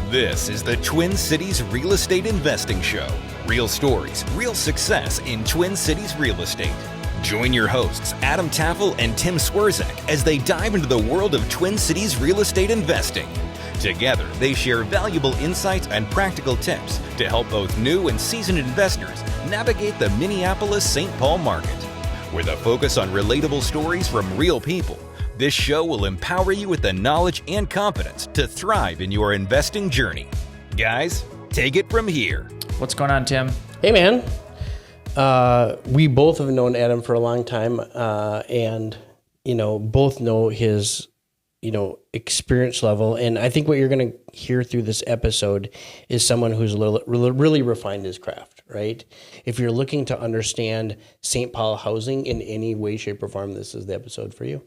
This is the Twin Cities Real Estate Investing Show. Real stories, real success in Twin Cities real estate. Join your hosts, Adam Tafel and Tim Swierczek, as they dive into the world of Twin Cities real estate investing. Together, they share valuable insights and practical tips to help both new and seasoned investors navigate the Minneapolis-St. Paul market. With a focus on relatable stories from real people, this show will empower you with the knowledge and confidence to thrive in your investing journey. Guys, take it from here. What's going on, Tim? Hey, man. We both have known Adam for a long time, and, both know his, experience level. And I think what you're going to hear through this episode is someone who's really refined his craft, right? If you're looking to understand St. Paul housing in any way, shape, or form, this is the episode for you.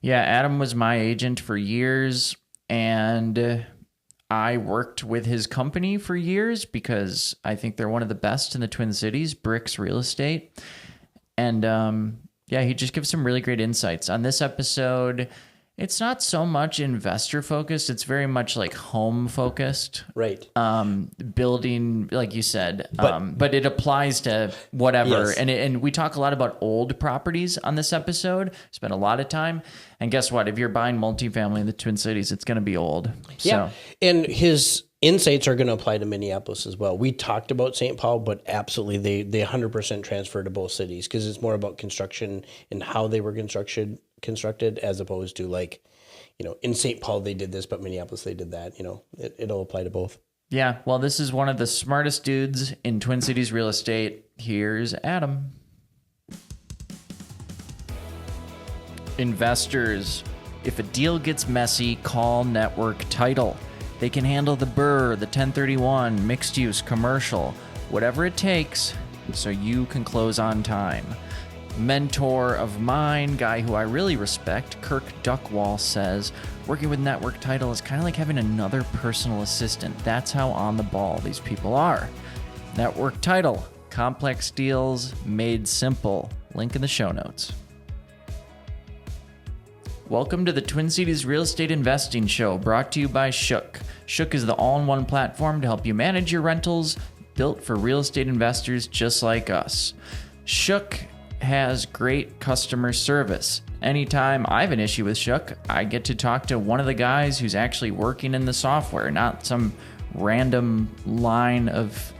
Yeah, Adam was my agent for years, and I worked with his company for years because I think they're one of the best in the Twin Cities, Bricks Real Estate. And he just gives some really great insights. On this episode, it's not so much investor focused, it's very much like home focused. Right. Building, like you said, but it applies to whatever. Yes. And we talk a lot about old properties on this episode, spend a lot of time. And guess what? If you're buying multifamily in the Twin Cities, it's going to be old. Yeah. So. And his insights are going to apply to Minneapolis as well. We talked about St. Paul, but absolutely they 100% transfer to both cities because it's more about construction and how they were constructed as opposed to in St. Paul they did this, but Minneapolis they did that. It'll apply to both. Yeah, well, this is one of the smartest dudes in Twin Cities real estate. Here's Adam. Investors, if a deal gets messy, call Network Title. They can handle the BRRRR, the 1031, mixed use, commercial, whatever it takes so you can close on time. Mentor of mine, guy who I really respect, Kirk Duckwall, says working with Network Title is kind of like having another personal assistant. That's how on the ball these people are. Network Title, complex deals made simple. Link in the show notes. Welcome to the Twin Cities Real Estate Investing Show, brought to you by Shook. Shook is the all-in-one platform to help you manage your rentals, built for real estate investors just like us. Shook has great customer service. Anytime I have an issue with Shook, I get to talk to one of the guys who's actually working in the software, not some random line of,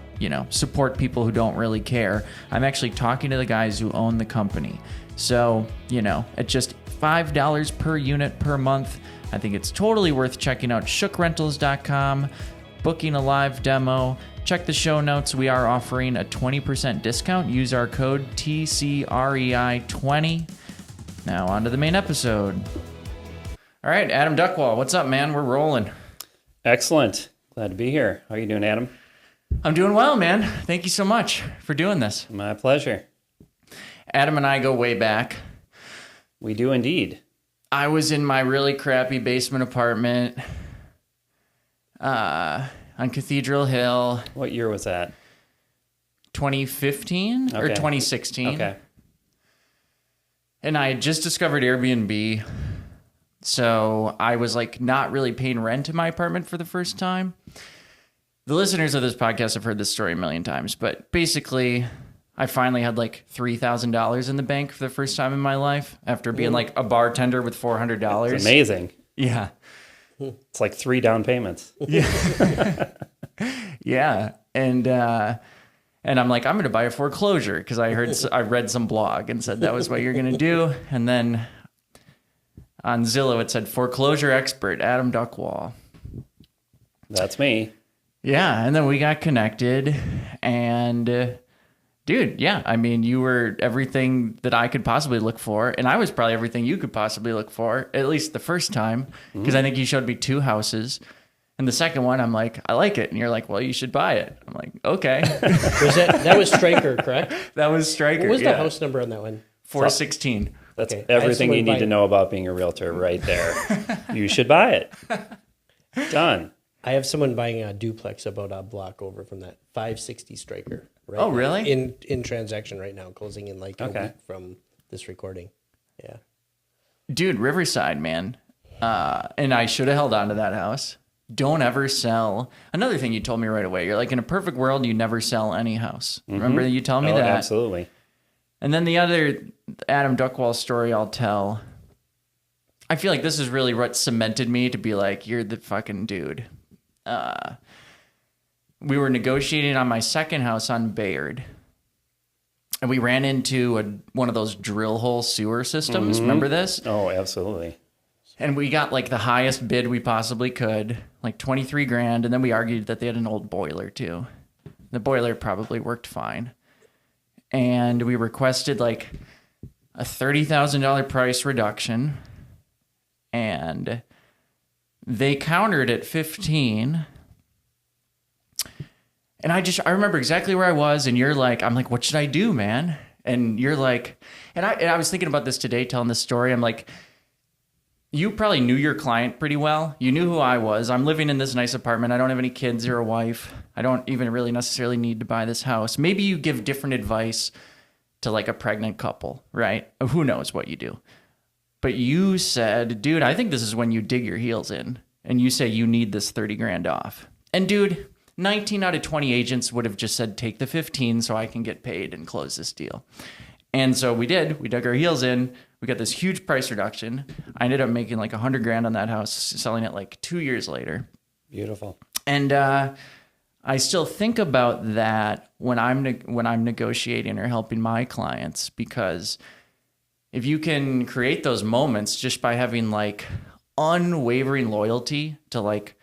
support people who don't really care. I'm actually talking to the guys who own the company. So, at just $5 per unit per month, I think it's totally worth checking out shookrentals.com, booking a live demo. Check the show notes. We are offering a 20% discount. Use our code TCREI20. Now on to the main episode. All right, Adam Duckwall, what's up, man? We're rolling. Excellent. Glad to be here. How are you doing, Adam? I'm doing well, man. Thank you so much for doing this. My pleasure. Adam and I go way back. We do indeed. I was in my really crappy basement apartment on Cathedral Hill. What year was that? 2015 or 2016. Okay. And I had just discovered Airbnb. So I was not really paying rent in my apartment for the first time. The listeners of this podcast have heard this story a million times, but basically I finally had $3,000 in the bank for the first time in my life after being a bartender with $400. It's amazing. Yeah. It's like 3 down payments. Yeah. Yeah. And I'm like, I'm going to buy a foreclosure because I read some blog and said that was what you're going to do. And then on Zillow, it said foreclosure expert, Adam Duckwall. That's me. Yeah. And then we got connected and dude, yeah. I mean, you were everything that I could possibly look for. And I was probably everything you could possibly look for, at least the first time, because I think you showed me 2 houses. And the second one, I'm like, I like it. And you're like, well, you should buy it. I'm like, okay. That was Stryker, correct? That was Stryker. What was the house number on that one? 416. That's okay. Everything you need to know about being a realtor right there. You should buy it. Done. I have someone buying a duplex about a block over from that 560 Stryker. Right oh, really? In transaction right now, closing in a week from this recording. Yeah. Dude, Riverside, man. And I should have held on to that house. don't ever sell. Another thing you told me right away, you're like, in a perfect world, you never sell any house. Remember you telling me that? Absolutely. And then the other Adam Duckwall story I'll tell, I feel like this is really what cemented me to be like, you're the fucking dude. We were negotiating on my second house on Bayard, and we ran into one of those drill hole sewer systems. Remember this? Oh, absolutely. And we got like the highest bid we possibly could, like 23 grand. And then we argued that they had an old boiler too. The boiler probably worked fine. And we requested like a $30,000 price reduction. And they countered at 15. And I remember exactly where I was. And you're like, I'm like, what should I do, man? And you're like, and I was thinking about this today, telling this story. I'm like, you probably knew your client pretty well. You knew who I was. I'm living in this nice apartment. I don't have any kids or a wife. I don't even really necessarily need to buy this house. Maybe you give different advice to like a pregnant couple, right? Who knows what you do. But you said, dude, I think this is when you dig your heels in and you say you need this 30 grand off. And dude, 19 out of 20 agents would have just said, take the 15 so I can get paid and close this deal. And so we did. We dug our heels in. We got this huge price reduction. I ended up making like 100 grand on that house, selling it like 2 years later. Beautiful. And I still think about that when I'm negotiating or helping my clients, because if you can create those moments just by having like unwavering loyalty to like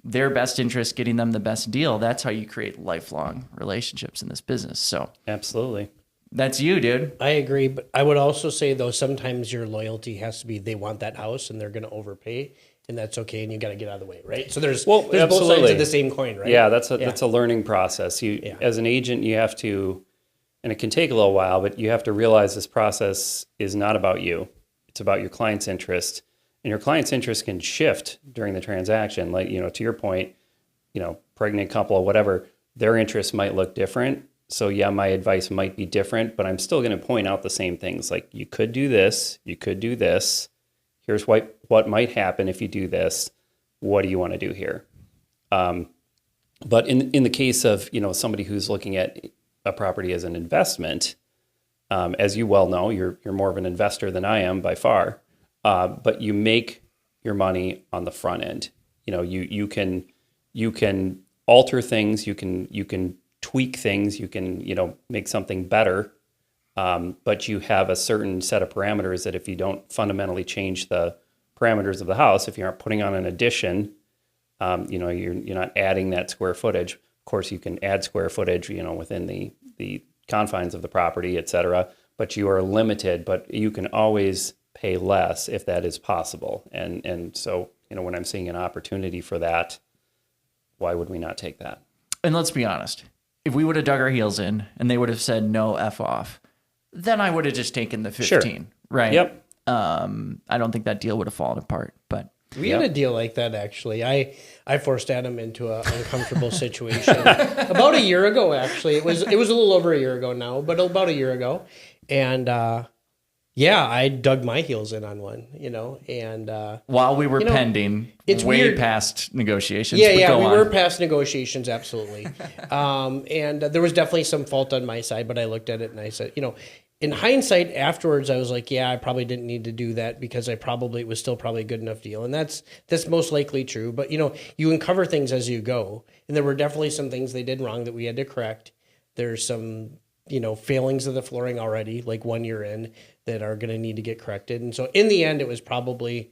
their best interest, getting them the best deal, that's how you create lifelong relationships in this business. So Absolutely. that's you, dude. I agree, but I would also say though sometimes your loyalty has to be they want that house and they're going to overpay, and that's okay, and you got to get out of the way, right? So there's both sides of the same coin, right? Yeah, that's a learning process. As an agent, you have to, and it can take a little while, but you have to realize this process is not about you. It's about your client's interest, and your client's interest can shift during the transaction. Like, to your point, pregnant couple or whatever, their interests might look different. So yeah, my advice might be different, but I'm still going to point out the same things. Like, you could do this, you could do this. Here's what might happen if you do this. What do you want to do here? But in the case of somebody who's looking at a property as an investment, as you well know, you're more of an investor than I am by far. But you make your money on the front end. You can alter things. You can tweak things. You can make something better. But you have a certain set of parameters that if you don't fundamentally change the parameters of the house, if you aren't putting on an addition, you're not adding that square footage. Of course, you can add square footage, within the confines of the property, et cetera, but you are limited, but you can always pay less if that is possible. And so, when I'm seeing an opportunity for that, why would we not take that? And let's be honest, if we would have dug our heels in and they would have said no, F off, then I would have just taken the 15, sure. Right? Yep. I don't think that deal would have fallen apart, but we had a deal like that, actually. I forced Adam into an uncomfortable situation about a year ago, actually. It was a little over a year ago now, but about a year ago. And I dug my heels in on one, and while we were pending, it's way weird. Past negotiations. We on. were past negotiations, absolutely. And there was definitely some fault on my side, but I looked at it and I said, in hindsight, afterwards, I was like, I probably didn't need to do that because it was still probably a good enough deal. And that's most likely true. But, you uncover things as you go. And there were definitely some things they did wrong that we had to correct. There's some, failings of the flooring already, like 1 year in, that are going to need to get corrected. And so in the end, I was probably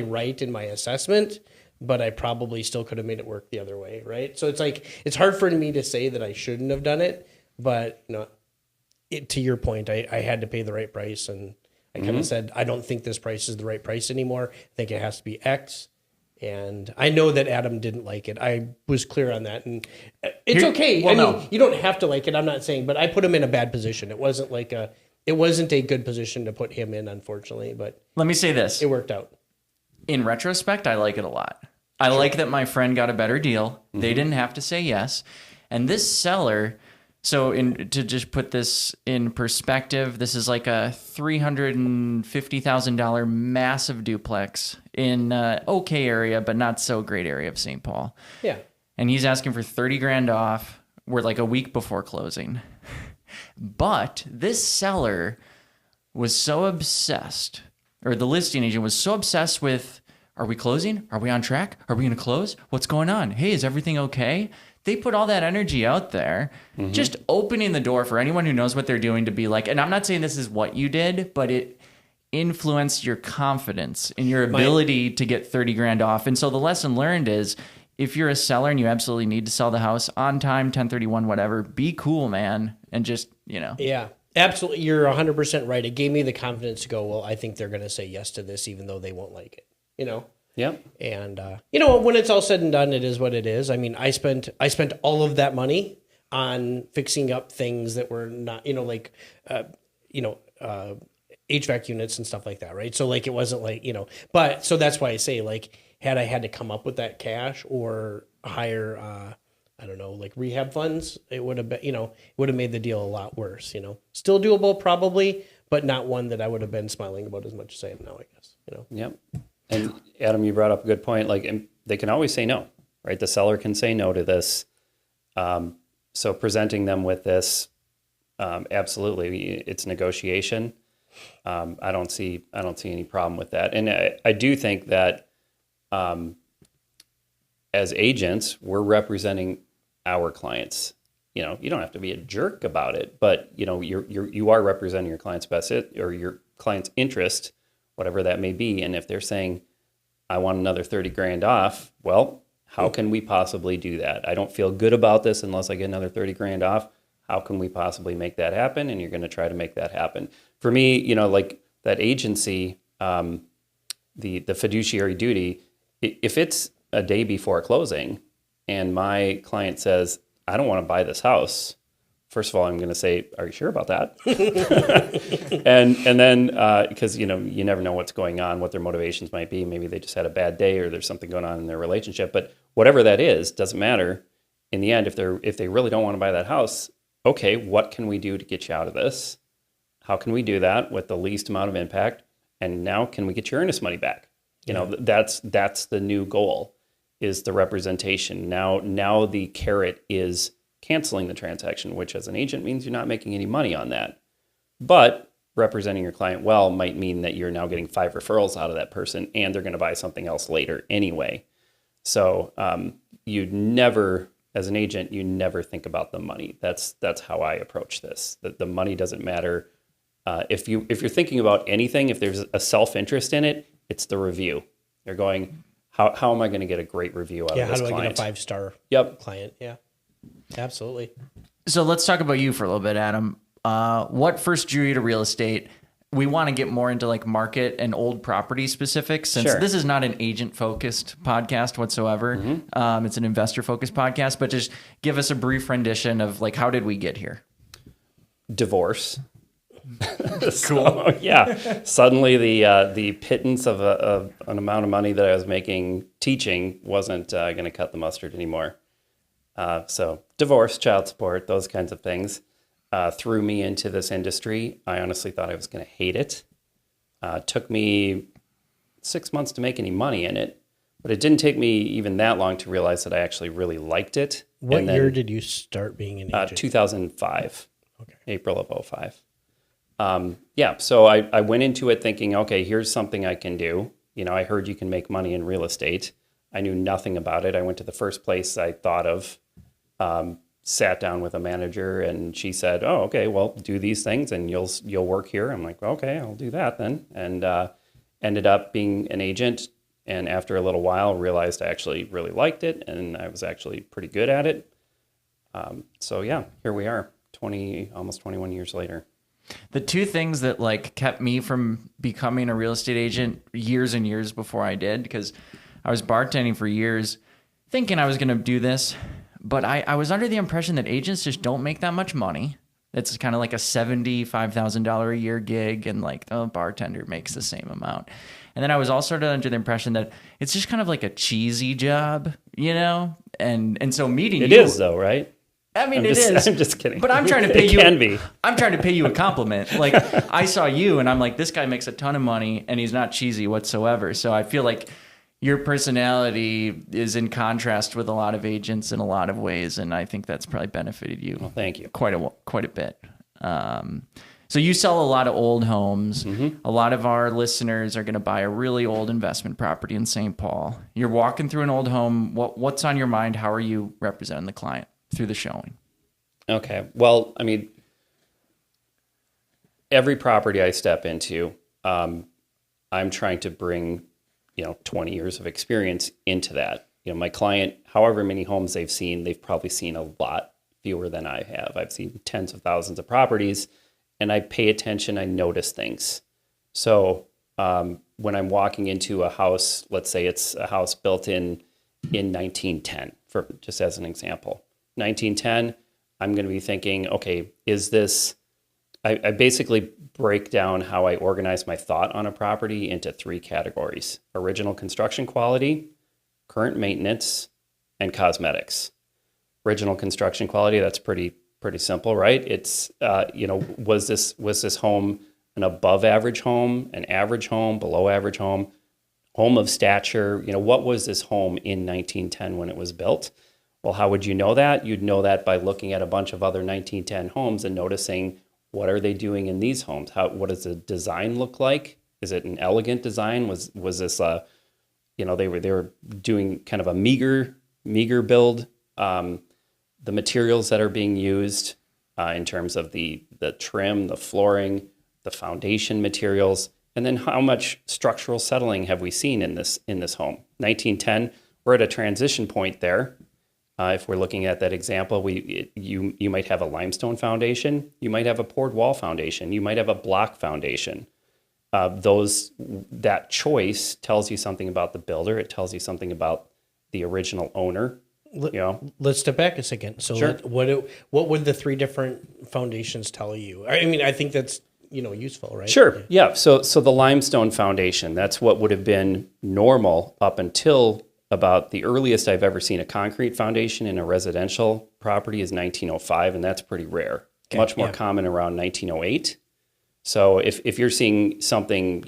right in my assessment, but I probably still could have made it work the other way, right? So it's like, it's hard for me to say that I shouldn't have done it, but, to your point, I had to pay the right price, and I kind of said, I don't think this price is the right price anymore. I think it has to be X. And I know that Adam didn't like it. I was clear on that, and it's okay. Well, you don't have to like it. I'm not saying, but I put him in a bad position. It wasn't a good position to put him in, unfortunately. But let me say this: it worked out. In retrospect, I like it a lot. I like that my friend got a better deal. They didn't have to say yes, and this seller. So to just put this in perspective, this is like a $350,000 massive duplex. in okay area, but not so great area of St. Paul. Yeah. And he's asking for 30 grand off. We're like a week before closing. But this seller was so obsessed, or the listing agent was so obsessed with, are we closing? Are we on track? Are we going to close? What's going on? Hey, is everything okay? They put all that energy out there, just opening the door for anyone who knows what they're doing to be like, and I'm not saying this is what you did, but it influenced your confidence in your ability to get 30 grand off. And so the lesson learned is, if you're a seller and you absolutely need to sell the house on time, 1031, whatever, be cool, man. And just, Yeah, absolutely. You're 100% right. It gave me the confidence to go, well, I think they're going to say yes to this, even though they won't like it, Yep. And, when it's all said and done, it is what it is. I mean, I spent all of that money on fixing up things that were not, HVAC units and stuff like that, right? So like, it wasn't like, but so that's why I say, like, had I had to come up with that cash or hire, I don't know, like rehab funds, it would have been, would have made the deal a lot worse, Still doable probably, but not one that I would have been smiling about as much as I am now, I guess, Yep. And Adam, you brought up a good point. Like, and they can always say no, right? The seller can say no to this. So presenting them with this, absolutely, it's negotiation. I don't see any problem with that. And I do think that as agents, we're representing our clients. You don't have to be a jerk about it, but you are representing your client's best or your client's interest, whatever that may be. And if they're saying, I want another 30 grand off, well, how can we possibly do that? I don't feel good about this unless I get another 30 grand off. How can we possibly make that happen? And you're going to try to make that happen. For me, like that agency, the fiduciary duty, if it's a day before closing and my client says, I don't want to buy this house, first of all, I'm going to say, are you sure about that? and then, because, you never know what's going on, what their motivations might be. Maybe they just had a bad day or there's something going on in their relationship. But whatever that is, doesn't matter. In the end, if they really don't want to buy that house, okay, what can we do to get you out of this? How can we do that with the least amount of impact? And now, can we get your earnest money back? That's the new goal, is the representation. Now the carrot is canceling the transaction, which as an agent means you're not making any money on that. But representing your client well might mean that you're now getting 5 referrals out of that person, and they're going to buy something else later anyway. So you'd never, as an agent, you never think about the money. That's how I approach this. That the money doesn't matter. If you're thinking about anything, if there's a self-interest in it, it's the review. You're going, how am I going to get a great review out of this client? How do I get a 5-star client? Yeah, absolutely. So let's talk about you for a little bit, Adam. What first drew you to real estate? We want to get more into like market and old property specifics, since this is not an agent-focused podcast whatsoever. It's an investor-focused podcast, but just give us a brief rendition of like, how did we get here? Divorce. Cool. So, suddenly the pittance of an amount of money that I was making teaching wasn't going to cut the mustard anymore. So divorce, child support, those kinds of things threw me into this industry. I honestly thought I was going to hate it. Took me 6 months to make any money in it, but it didn't take me even that long to realize that I actually really liked it. What year did you start being an agent? 2005. Okay. April of 2005. So I went into it thinking, okay, here's something I can do. I heard you can make money in real estate. I knew nothing about it. I went to the first place I thought of, sat down with a manager, and she said, oh, okay, well, do these things and you'll work here. I'm like, well, okay, I'll do that then. And ended up being an agent. And after a little while, realized I actually really liked it, and I was actually pretty good at it. Here we are, almost 21 years later. The two things that like kept me from becoming a real estate agent years and years before I did, because I was bartending for years thinking I was going to do this, but I was under the impression that agents just don't make that much money. It's kind of like a $75,000 a year gig, and like the bartender makes the same amount. And then I was also under the impression that it's just kind of like a cheesy job, And so meeting it you... is though, right? I mean, I'm just kidding. But I'm trying to pay It you. can be. I'm trying to pay you a compliment. Like, I saw you, and I'm like, this guy makes a ton of money, and he's not cheesy whatsoever. So I feel like your personality is in contrast with a lot of agents in a lot of ways, and I think that's probably benefited you. Well, thank you. Quite a bit. So you sell a lot of old homes. Mm-hmm. A lot of our listeners are going to buy a really old investment property in St. Paul. You're walking through an old home. What's on your mind? How are you representing the client through the showing? Okay. Well, I mean, every property I step into, I'm trying to bring 20 years of experience into that. My client, however many homes they've seen, they've probably seen a lot fewer than I have. I've seen tens of thousands of properties, and I pay attention, I notice things. So when I'm walking into a house, let's say it's a house built in 1910, for just as an example. 1910, I'm going to be thinking, okay, is this, I basically break down how I organize my thought on a property into 3 categories: original construction quality, current maintenance, and cosmetics. Original construction quality, that's pretty simple, right? It's, was this home an above average home, an average home, below average home of stature? What was this home in 1910 when it was built? Well, how would you know that? You'd know that by looking at a bunch of other 1910 homes and noticing, what are they doing in these homes? What does the design look like? Is it an elegant design? Was this they were doing kind of a meager build? The materials that are being used in terms of the trim, the flooring, the foundation materials, and then how much structural settling have we seen in this home? 1910, we're at a transition point there. If we're looking at that example, you might have a limestone foundation, you might have a poured wall foundation, you might have a block foundation. That choice tells you something about the builder. It tells you something about the original owner. Let's step back a second. So Sure. what would the 3 different foundations tell you? I mean, I think that's useful, right? Sure. Yeah. So the limestone foundation, that's what would have been normal up until about the earliest I've ever seen a concrete foundation in a residential property is 1905, and that's pretty rare. Okay, Much more common around 1908. So if you're seeing something,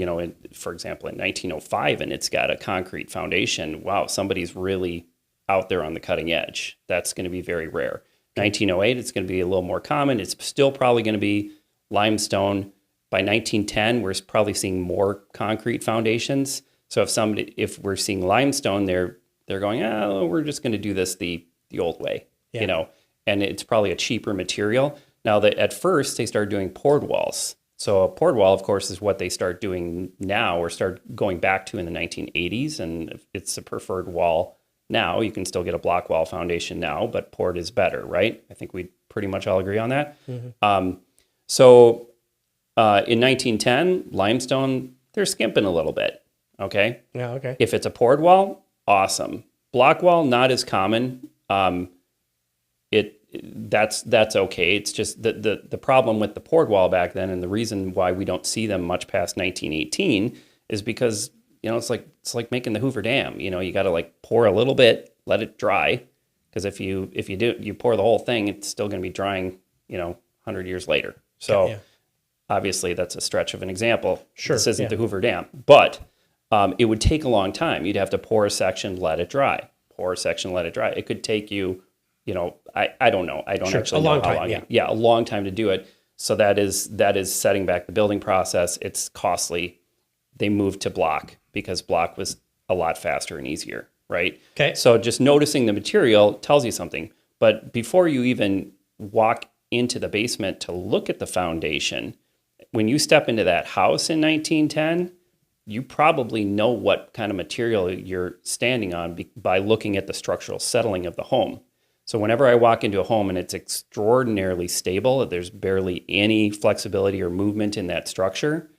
for example, in 1905 and it's got a concrete foundation, wow, somebody's really out there on the cutting edge. That's going to be very rare. 1908, it's going to be a little more common. It's still probably going to be limestone. By 1910, we're probably seeing more concrete foundations. So if we're seeing limestone, they're going, we're just going to do this the old way, and it's probably a cheaper material. Now that at first they started doing poured walls. So a poured wall, of course, is what they start doing now or start going back to in the 1980s, and it's a preferred wall now. You can still get a block wall foundation now, but poured is better, right? I think we pretty much all agree on that. Mm-hmm. In 1910, limestone, they're skimping a little bit. Okay. Yeah. Okay. If it's a poured wall, awesome. Block wall, not as common. That's okay. It's just the problem with the poured wall back then, and the reason why we don't see them much past 1918 is because it's like making the Hoover Dam. You got to pour a little bit, let it dry, because if you pour the whole thing, it's still going to be drying 100 years later. So obviously that's a stretch of an example. Sure. This isn't the Hoover Dam, but it would take a long time. You'd have to pour a section, let it dry. Pour a section, let it dry. It could take you, I don't know. I don't actually know how long. Yeah, a long time to do it. So that is setting back the building process. It's costly. They moved to block because block was a lot faster and easier, right? Okay. So just noticing the material tells you something. But before you even walk into the basement to look at the foundation, when you step into that house in 1910, you probably know what kind of material you're standing on by looking at the structural settling of the home. So whenever I walk into a home and it's extraordinarily stable, there's barely any flexibility or movement in that structure,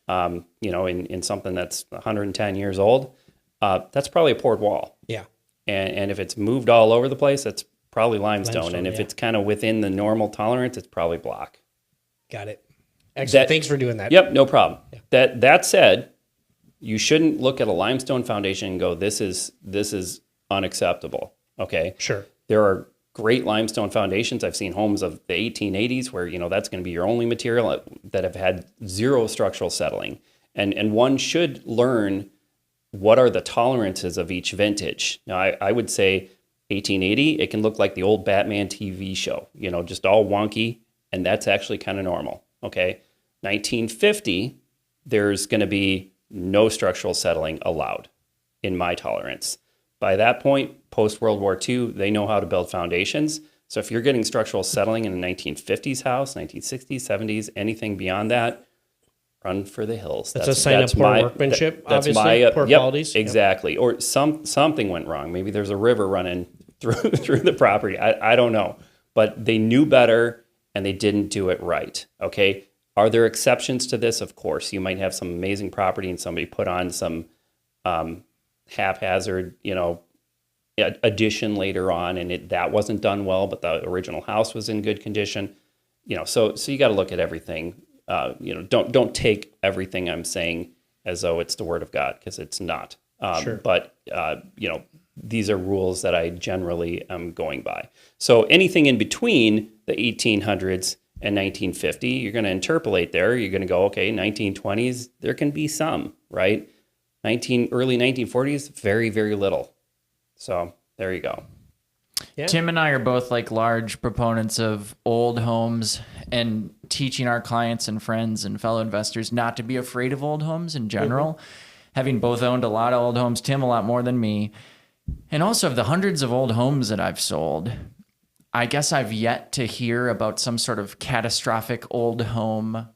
in something that's 110 years old, that's probably a poured wall. Yeah. And if it's moved all over the place, that's probably limestone. And if it's kind of within the normal tolerance, it's probably block. Got it. Excellent. Thanks for doing that. Yep, no problem. Yeah. That said, you shouldn't look at a limestone foundation and go, this is unacceptable. Okay. Sure. There are great limestone foundations. I've seen homes of the 1880s where, that's going to be your only material that have had zero structural settling. And one should learn what are the tolerances of each vintage. Now, I would say 1880, it can look like the old Batman TV show, just all wonky, and that's actually kind of normal, okay? 1950, there's going to be no structural settling allowed in my tolerance. By that point, post-World War II, they know how to build foundations. So if you're getting structural settling in a 1950s house, 1960s, 70s, anything beyond that, run for the hills. That's a sign of poor workmanship, obviously, poor qualities. Exactly. Yep. Or something went wrong. Maybe there's a river running through the property. I don't know. But they knew better, and they didn't do it right, okay? Are there exceptions to this? Of course. You might have some amazing property and somebody put on some haphazard, addition later on, and that wasn't done well, but the original house was in good condition. So you got to look at everything. Don't take everything I'm saying as though it's the word of God, because it's not. Sure. But these are rules that I generally am going by. So anything in between the 1800s and 1950, you're going to interpolate there. You're going to go, okay, 1920s, there can be some, right? Early 1940s, very, very little. So there you go. Yeah. Tim and I are both large proponents of old homes and teaching our clients and friends and fellow investors not to be afraid of old homes in general. Mm-hmm. Having both owned a lot of old homes, Tim a lot more than me. And also of the hundreds of old homes that I've sold, I guess I've yet to hear about some sort of catastrophic old home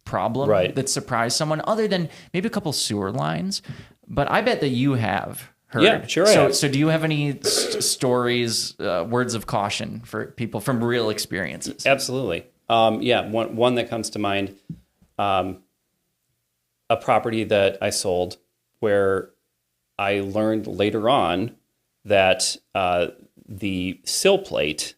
problem that surprised someone, other than maybe a couple sewer lines. But I bet that you have heard. Yeah, sure I have. So do you have any stories, words of caution for people from real experiences? Absolutely. One that comes to mind, a property that I sold where I learned later on that the sill plate,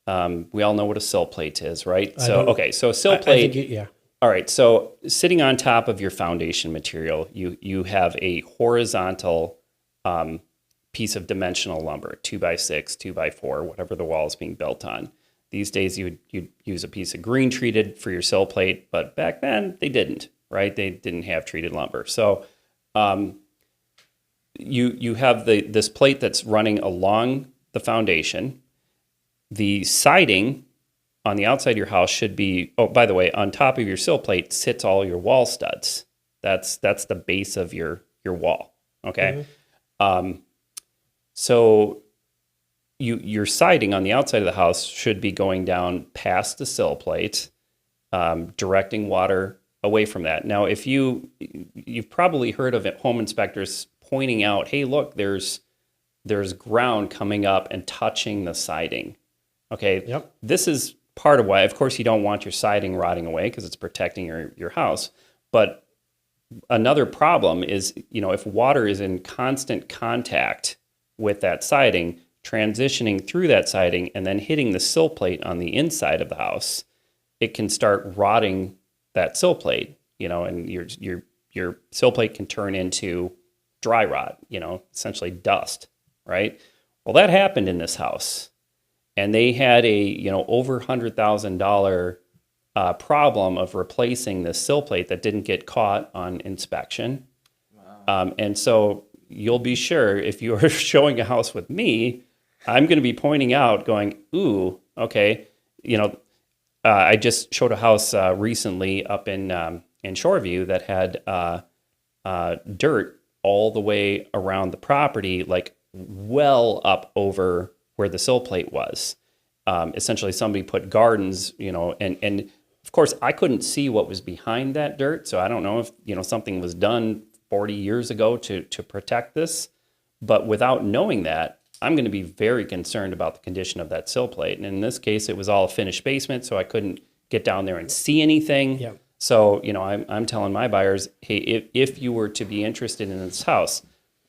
we all know what a sill plate is, right? So sill plate. All right, so sitting on top of your foundation material, you have a horizontal piece of dimensional lumber, 2x6, 2x4, whatever the wall is being built on. These days, you'd use a piece of green treated for your sill plate, but back then they didn't, right? They didn't have treated lumber. So you have this plate that's running along the foundation. The siding on the outside of your house should be, oh, by the way, on top of your sill plate sits all your wall studs. That's the base of your wall, okay? Mm-hmm. So your siding on the outside of the house should be going down past the sill plate, directing water away from that. Now, if you've probably heard of home inspectors pointing out, hey, look, there's ground coming up and touching the siding. Okay. Yep. This is part of why, of course, you don't want your siding rotting away because it's protecting your house. But another problem is, if water is in constant contact with that siding, transitioning through that siding and then hitting the sill plate on the inside of the house, it can start rotting that sill plate, and your sill plate can turn into dry rot, essentially dust, right? Well, that happened in this house. And they had a, over $100,000 problem of replacing the sill plate that didn't get caught on inspection. Wow. And so you'll be sure if you are showing a house with me, I'm going to be pointing out going, ooh, okay. I just showed a house recently up in Shoreview that had dirt all the way around the property, well up over where the sill plate was. Essentially, somebody put gardens, and of course, I couldn't see what was behind that dirt, so I don't know if, something was done 40 years ago to protect this. But without knowing that, I'm going to be very concerned about the condition of that sill plate. And in this case, it was all a finished basement, so I couldn't get down there and see anything. Yep. So, I'm telling my buyers, hey, if you were to be interested in this house,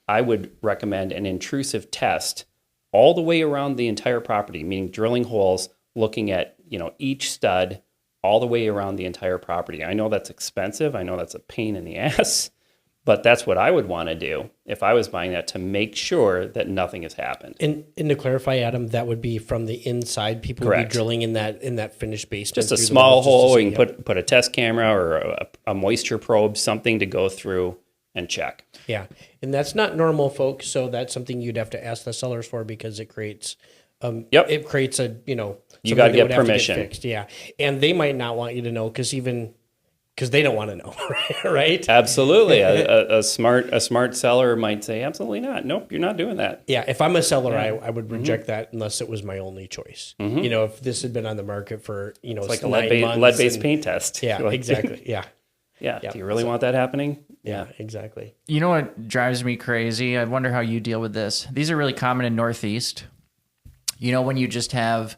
I would recommend an intrusive test all the way around the entire property, meaning drilling holes, looking at, each stud all the way around the entire property. I know that's expensive. I know that's a pain in the ass, But that's what I would want to do if I was buying that, to make sure that nothing has happened. And to clarify, Adam, that would be from the inside. People would be drilling in that finished basement. Just a small hole. You can put a test camera or a moisture probe, something to go through and check. Yeah, and that's not normal, folks. So that's something you'd have to ask the sellers for, because it creates it creates a you got to get permission. Fixed. Yeah, and they might not want you to know because they don't want to know, right? Absolutely. A smart seller might say, absolutely not. Nope, you're not doing that. Yeah, if I'm a seller, I would reject that unless it was my only choice. If this had been on the market for, it's like a 9 months. lead-based paint test. Yeah, exactly. Yeah. Yeah. Do you really want that happening? Yeah, exactly. You know what drives me crazy? I wonder how you deal with this. These are really common in Northeast. When you just have,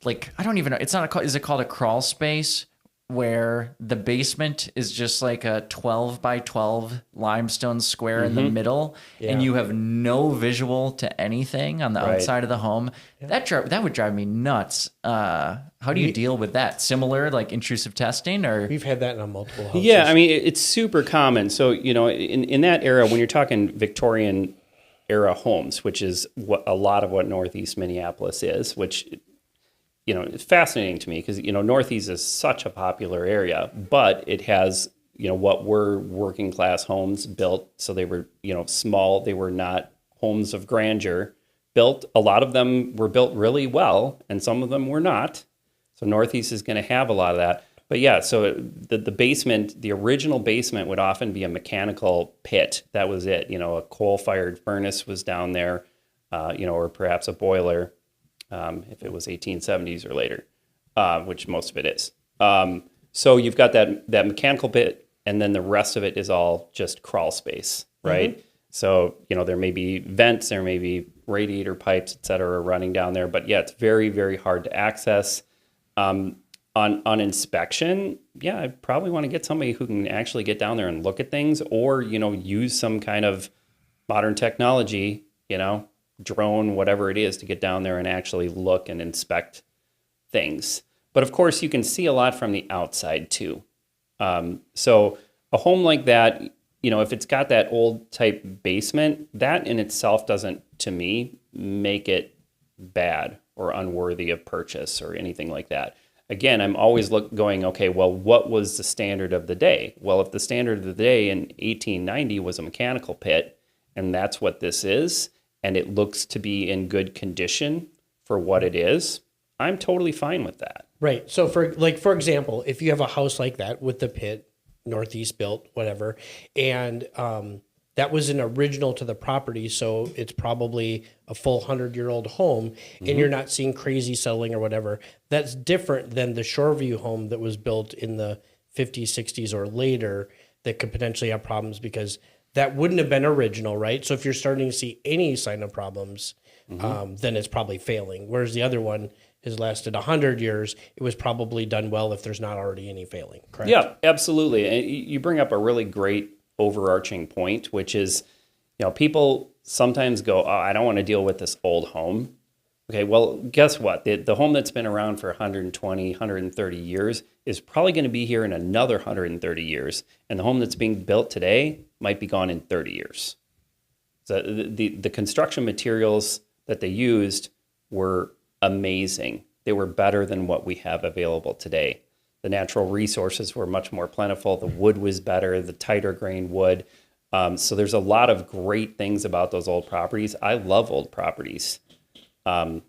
like, I don't even know. It's not is it called a crawl space? Where the basement is just like a 12 by 12 limestone square in the middle, and you have no visual to anything on the outside of the home. That would drive me nuts. How do you deal with that? Similar, like intrusive testing, or we've had that in multiple houses. Yeah, I mean, it's super common. So, in that era, when you're talking Victorian era homes, which is what a lot of what Northeast Minneapolis is, which it's fascinating to me because, Northeast is such a popular area, but it has, what were working class homes built. So they were, small. They were not homes of grandeur built. A lot of them were built really well, and some of them were not. So Northeast is going to have a lot of that. But yeah, so the basement, the original basement would often be a mechanical pit. That was it. A coal-fired furnace was down there, or perhaps a boiler. If it was 1870s or later, which most of it is. So you've got that mechanical bit, and then the rest of it is all just crawl space, right? So, there may be vents, there may be radiator pipes, et cetera, running down there. But yeah, it's very, very hard to access. On inspection, yeah, I probably want to get somebody who can actually get down there and look at things, or, use some kind of modern technology, drone, whatever it is, to get down there and actually look and inspect things. But of course, you can see a lot from the outside too. So a home like that, if it's got that old type basement, that in itself doesn't, to me, make it bad or unworthy of purchase or anything like that. Again, I'm always going, okay, well, what was the standard of the day? Well, if the standard of the day in 1890 was a mechanical pit, and that's what this is, and it looks to be in good condition for what it is, I'm totally fine with that. Right. So for example, if you have a house like that with the pit, Northeast built, whatever, and that was an original to the property, so it's probably a full 100-year-old home, and you're not seeing crazy settling or whatever. That's different than the Shoreview home that was built in the 50s, 60s, or later that could potentially have problems because that wouldn't have been original, right? So if you're starting to see any sign of problems, then it's probably failing. Whereas the other one has lasted 100 years, it was probably done well if there's not already any failing, correct? Yeah, absolutely. And you bring up a really great overarching point, which is, people sometimes go, oh, I don't want to deal with this old home. Okay, well, guess what? The home that's been around for 120, 130 years is probably going to be here in another 130 years. And the home that's being built today might be gone in 30 years. So the construction materials that they used were amazing. They were better than what we have available today. The natural resources were much more plentiful. The wood was better, the tighter grain wood. So there's a lot of great things about those old properties. I love old properties. My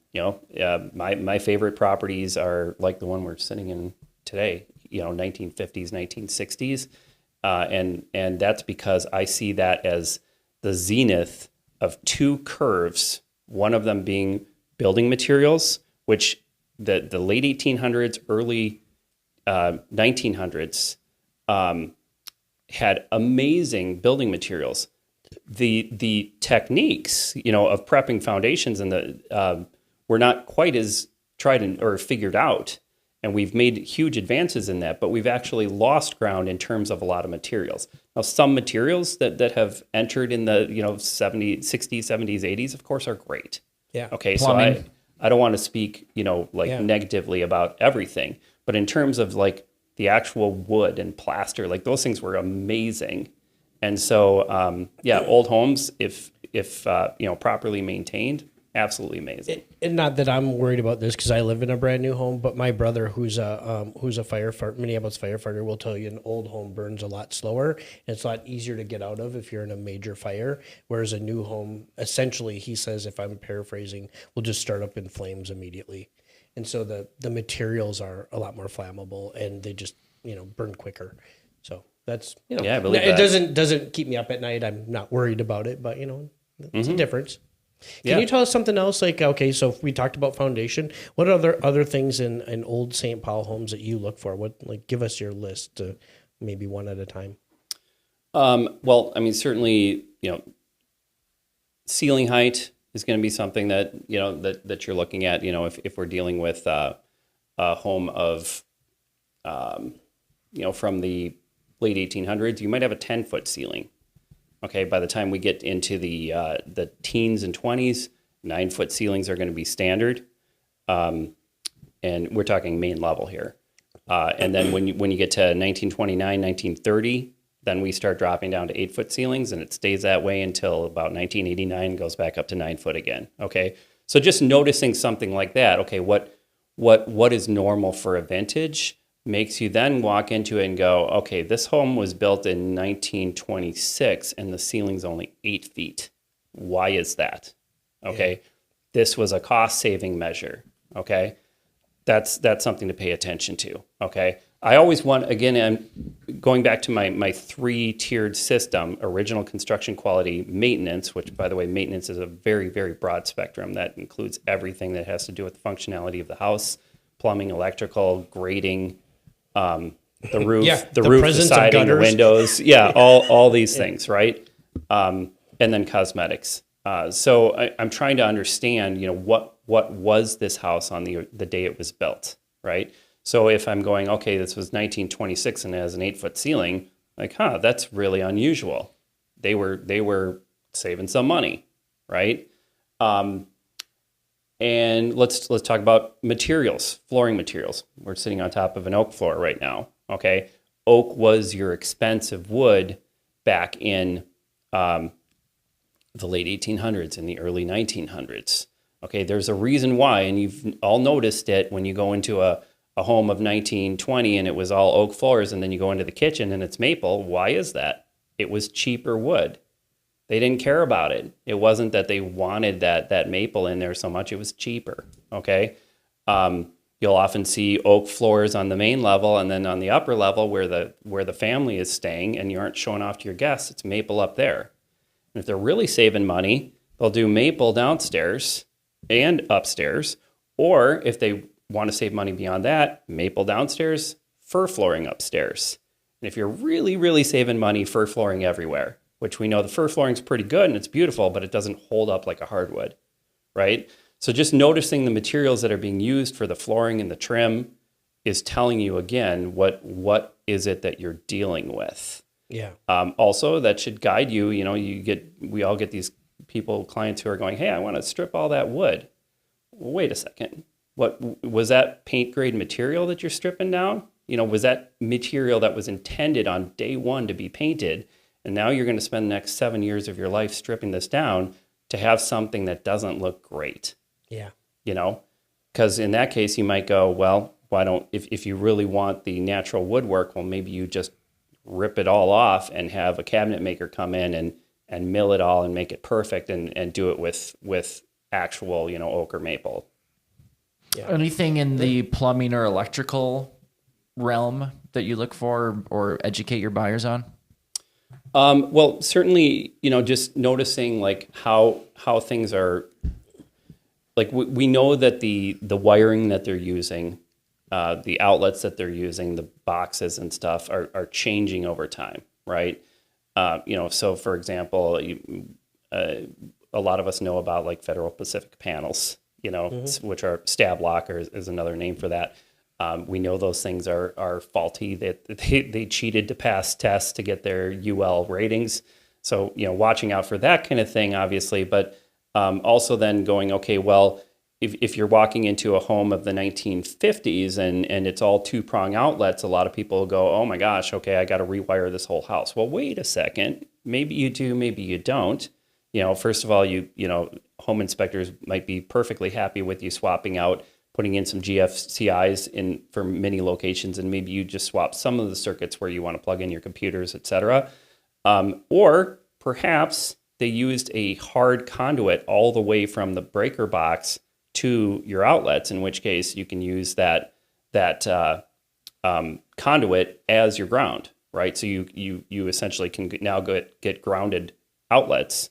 favorite properties are like the one we're sitting in today, 1950s, 1960s. And that's because I see that as the zenith of two curves, one of them being building materials, which the late 1800s, early 1900s had amazing building materials. The techniques, of prepping foundations and were not quite as tried or figured out. And we've made huge advances in that, but we've actually lost ground in terms of a lot of materials. Now, some materials that have entered in the 70s, 60s, 70s, 80s, of course, are great. Yeah. Okay, Plumbing. so I don't want to speak, negatively about everything, but in terms of like the actual wood and plaster, like those things were amazing. And so, old homes, if properly maintained, absolutely amazing. And not that I'm worried about this because I live in a brand new home, but my brother, who's a firefighter, Minneapolis firefighter, will tell you an old home burns a lot slower and it's a lot easier to get out of if you're in a major fire. Whereas a new home, essentially, he says, if I'm paraphrasing, will just start up in flames immediately. And so the materials are a lot more flammable and they just burn quicker. So that's I believe it that. doesn't keep me up at night. I'm not worried about it, but it's a difference. Can Yeah. you tell us something else? Like, okay, so we talked about foundation. What other things in old St. Paul homes that you look for? Give us your list, maybe one at a time. Well, I mean, certainly, ceiling height is going to be something that that you're looking at. If we're dealing with a home of, from the late 1800s, you might have a 10-foot ceiling. Okay, by the time we get into the teens and 20s, 9-foot ceilings are going to be standard, and we're talking main level here. And then when you get to 1929, 1930, then we start dropping down to 8-foot ceilings, and it stays that way until about 1989, goes back up to 9-foot again. Okay, so just noticing something like that. Okay, what is normal for a vintage makes you then walk into it and go, okay, this home was built in 1926 and the ceiling's only 8 feet. Why is that? Okay. Yeah. This was a cost saving measure. Okay. That's something to pay attention to. Okay. I always want, again, I'm going back to my 3-tiered system: original construction, quality, maintenance, which, by the way, maintenance is a very, very broad spectrum that includes everything that has to do with the functionality of the house: plumbing, electrical, grading, the roof, the roof, the siding, the windows, all these things, right? And then cosmetics. So I'm trying to understand, what was this house on the day it was built, right? So if I'm going, okay, this was 1926 and it has an 8-foot ceiling, that's really unusual. They were saving some money, right? And let's talk about materials, flooring materials. We're sitting on top of an oak floor right now. Okay, oak was your expensive wood back in the late 1800s and the early 1900s. Okay, there's a reason why, and you've all noticed it when you go into a home of 1920 and it was all oak floors, and then you go into the kitchen and it's maple. Why is that? It was cheaper wood. They didn't care about it. It wasn't that they wanted that maple in there so much. It was cheaper. Okay. You'll often see oak floors on the main level, and then on the upper level where the family is staying and you aren't showing off to your guests, it's maple up there. And if they're really saving money, they'll do maple downstairs and upstairs. Or if they want to save money beyond that, maple downstairs, fir flooring upstairs. And if you're really, really saving money, fir flooring everywhere, which we know the fir flooring is pretty good and it's beautiful, but it doesn't hold up like a hardwood, right? So just noticing the materials that are being used for the flooring and the trim is telling you, again, what is it that you're dealing with. Yeah. Also, that should guide you. We all get these clients who are going, hey, I want to strip all that wood. Well, wait a second. What was that paint grade material that you're stripping down? Was that material that was intended on day one to be painted? And now you're going to spend the next 7 years of your life stripping this down to have something that doesn't look great. Yeah. Because in that case, you might go, well, why don't, if you really want the natural woodwork, well, maybe you just rip it all off and have a cabinet maker come in and mill it all and make it perfect and do it with actual, oak or maple. Yeah. Anything in the plumbing or electrical realm that you look for or educate your buyers on? Well, certainly, just noticing like how things are, like we know that the wiring that they're using, the outlets that they're using, the boxes and stuff are changing over time, right? So for example, a lot of us know about like Federal Pacific panels, which are stab lockers is another name for that. We know those things are faulty, that they cheated to pass tests to get their UL ratings. So, watching out for that kind of thing, obviously, but also then going, okay, well, if you're walking into a home of the 1950s and it's all two-prong outlets, a lot of people go, oh my gosh, okay, I got to rewire this whole house. Well, wait a second. Maybe you do, maybe you don't. First of all, home inspectors might be perfectly happy with you swapping out, putting in some GFCIs in for many locations, and maybe you just swap some of the circuits where you want to plug in your computers, et cetera. Or perhaps they used a hard conduit all the way from the breaker box to your outlets, in which case you can use that conduit as your ground, right? So you essentially can now get grounded outlets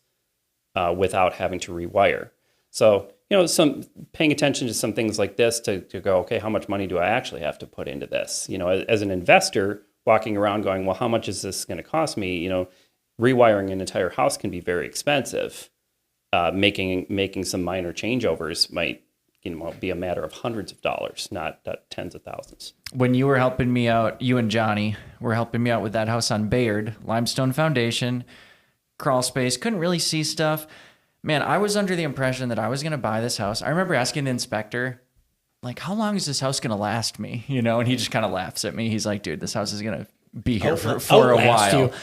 without having to rewire. So some paying attention to some things like this to go, okay, how much money do I actually have to put into this? As an investor walking around going, well, how much is this going to cost me? Rewiring an entire house can be very expensive. Making some minor changeovers might be a matter of hundreds of dollars, not tens of thousands. When you were helping me out, you and Johnny were helping me out with that house on Bayard, limestone foundation, crawl space, couldn't really see stuff. Man, I was under the impression that I was going to buy this house. I remember asking the inspector, like, how long is this house going to last me? And he just kind of laughs at me. He's like, dude, this house is going to be here for a while.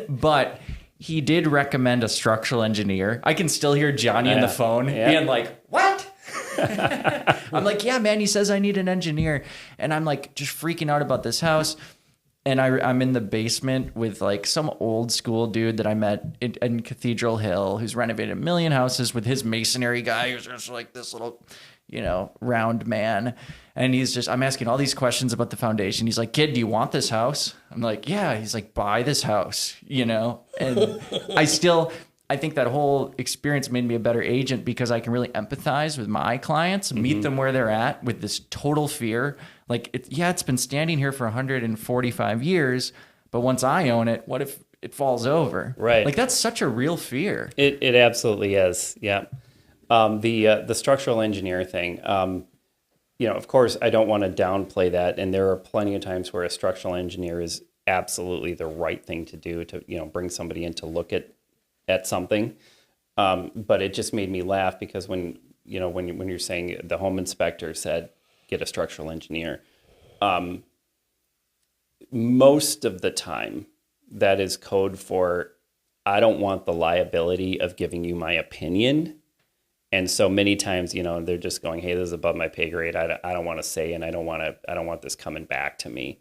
But he did recommend a structural engineer. I can still hear Johnny on the phone being like, what? I'm like, yeah, man, he says I need an engineer. And I'm like just freaking out about this house. And I'm in the basement with like some old school dude that I met in Cathedral Hill who's renovated a million houses with his masonry guy who's just like this little, round man. And I'm asking all these questions about the foundation. He's like, kid, do you want this house? I'm like, yeah. He's like, buy this house, And I think that whole experience made me a better agent because I can really empathize with my clients, meet them where they're at with this total fear. Like, it's been standing here for 145 years, but once I own it, what if it falls over? Right. Like, that's such a real fear. It absolutely is. Yeah. The structural engineer thing, of course, I don't want to downplay that. And there are plenty of times where a structural engineer is absolutely the right thing to do to, bring somebody in to look at something. But it just made me laugh because when you're saying the home inspector said, get a structural engineer, most of the time that is code for, I don't want the liability of giving you my opinion. And so many times, they're just going, hey, this is above my pay grade. I don't want to say, and I don't want this coming back to me.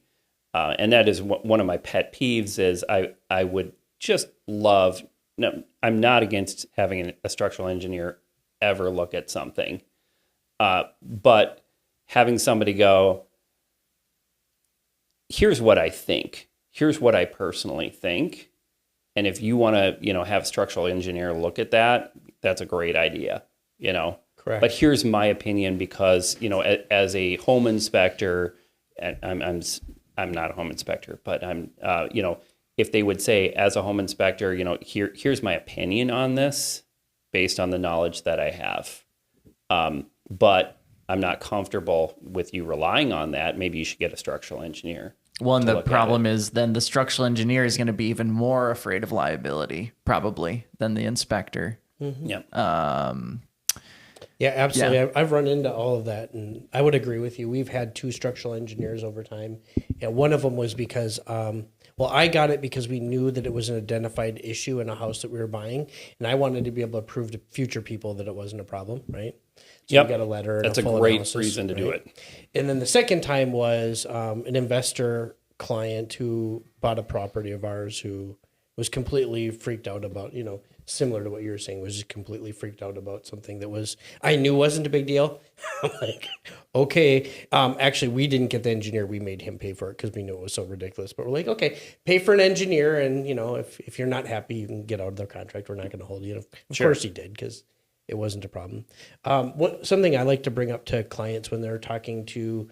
And that is one of my pet peeves is I would just love, no, I'm not against having a structural engineer ever look at something. But having somebody go, here's what I think. Here's what I personally think. And if you want to, have a structural engineer look at that, that's a great idea, Correct. But here's my opinion because, as a home inspector, and I'm not a home inspector, but I'm, if they would say as a home inspector, here's my opinion on this based on the knowledge that I have. But I'm not comfortable with you relying on that. Maybe you should get a structural engineer. Well, and the problem is then the structural engineer is going to be even more afraid of liability, probably, than the inspector. Mm-hmm. Yep. Yeah, absolutely. Yeah. I've run into all of that, and I would agree with you. We've had 2 structural engineers over time, and one of them was because, I got it because we knew that it was an identified issue in a house that we were buying, and I wanted to be able to prove to future people that it wasn't a problem, right? So we got a letter. That's a great reason to do it. And then the second time was an investor client who bought a property of ours who was completely freaked out about, similar to what you were saying, was just completely freaked out about something that I knew wasn't a big deal. I'm like, okay. Actually, we didn't get the engineer. We made him pay for it because we knew it was so ridiculous. But we're like, okay, pay for an engineer. And, if you're not happy, you can get out of their contract. We're not going to hold you. Of course he did because it wasn't a problem. Something I like to bring up to clients when they're talking to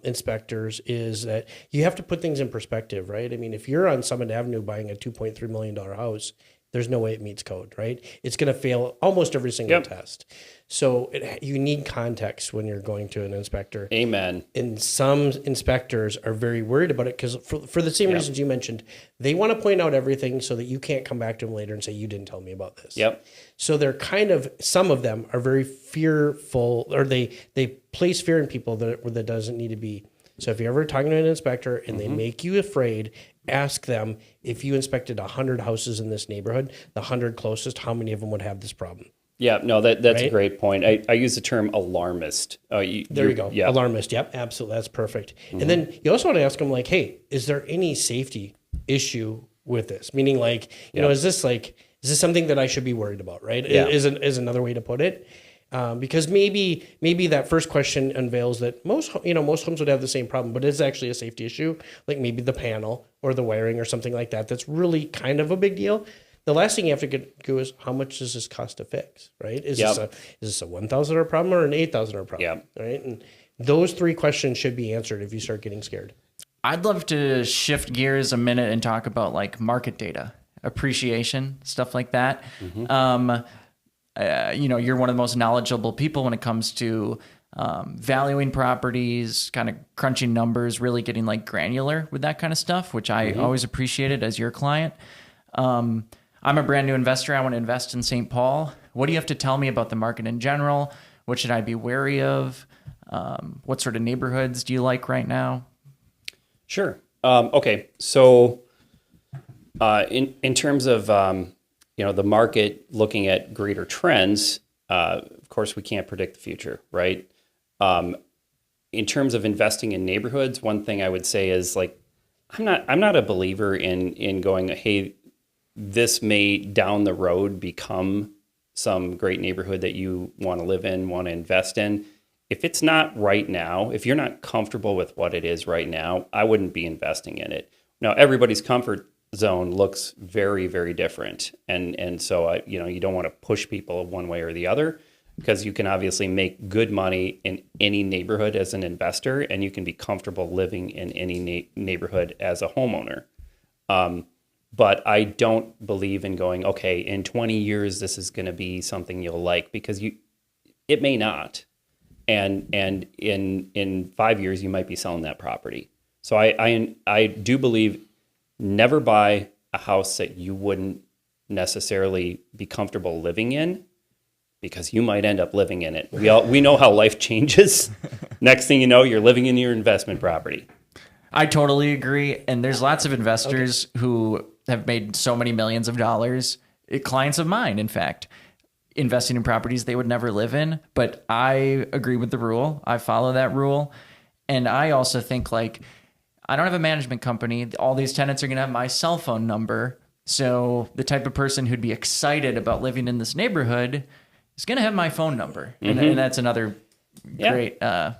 inspectors is that you have to put things in perspective, right? I mean, if you're on Summit Avenue buying a $2.3 million house there's no way it meets code, right? It's going to fail almost every single test. So you need context when you're going to an inspector. Amen. And some inspectors are very worried about it because for the same reasons you mentioned, they want to point out everything so that you can't come back to them later and say, you didn't tell me about this. Yep. So they're some of them are very fearful, or they place fear in people that doesn't need to be. So if you're ever talking to an inspector and they make you afraid, ask them, if you inspected 100 houses in this neighborhood, the 100 closest, how many of them would have this problem? Yeah, no, that's a great point. I use the term alarmist. There you go. Yeah. Alarmist. Yep, absolutely. That's perfect. And then you also want to ask them, like, hey, is there any safety issue with this? Meaning, like, you know, is this something that I should be worried about, right? Yeah. Is another way to put it. Because maybe that first question unveils that most homes would have the same problem, but it's actually a safety issue, like maybe the panel or the wiring or something like that. That's really kind of a big deal. The last thing you have to go is, how much does this cost to fix, right? Is this a $1,000 problem or an $8,000 problem, right? And those three questions should be answered if you start getting scared. I'd love to shift gears a minute and talk about like market data, appreciation, stuff like that. You're one of the most knowledgeable people when it comes to valuing properties, kind of crunching numbers, really getting like granular with that kind of stuff, which I always appreciated as your client. I'm a brand new investor. I want to invest in St. Paul. What do you have to tell me about the market in general? What should I be wary of? What sort of neighborhoods do you like right now? Sure. Okay. So in terms of the market, looking at greater trends, of course, we can't predict the future, right? In terms of investing in neighborhoods, one thing I would say is, like, I'm not a believer in going, hey, this may down the road become some great neighborhood that you want to live in, want to invest in. If it's not right now, if you're not comfortable with what it is right now, I wouldn't be investing in it. Now, everybody's comfort zone looks very, very different. And so, you don't want to push people one way or the other, because you can obviously make good money in any neighborhood as an investor, and you can be comfortable living in any neighborhood as a homeowner. But I don't believe in going, okay, in 20 years, this is going to be something you'll like, because it may not. And in 5 years, you might be selling that property. So I do believe, never buy a house that you wouldn't necessarily be comfortable living in, because you might end up living in it. We know how life changes. Next thing you know, you're living in your investment property. I totally agree. And there's lots of investors who have made so many millions of dollars, clients of mine, in fact, investing in properties they would never live in. But I agree with the rule. I follow that rule. And I also think, like, I don't have a management company. All these tenants are going to have my cell phone number. So the type of person who'd be excited about living in this neighborhood is going to have my phone number. And that's another great thing to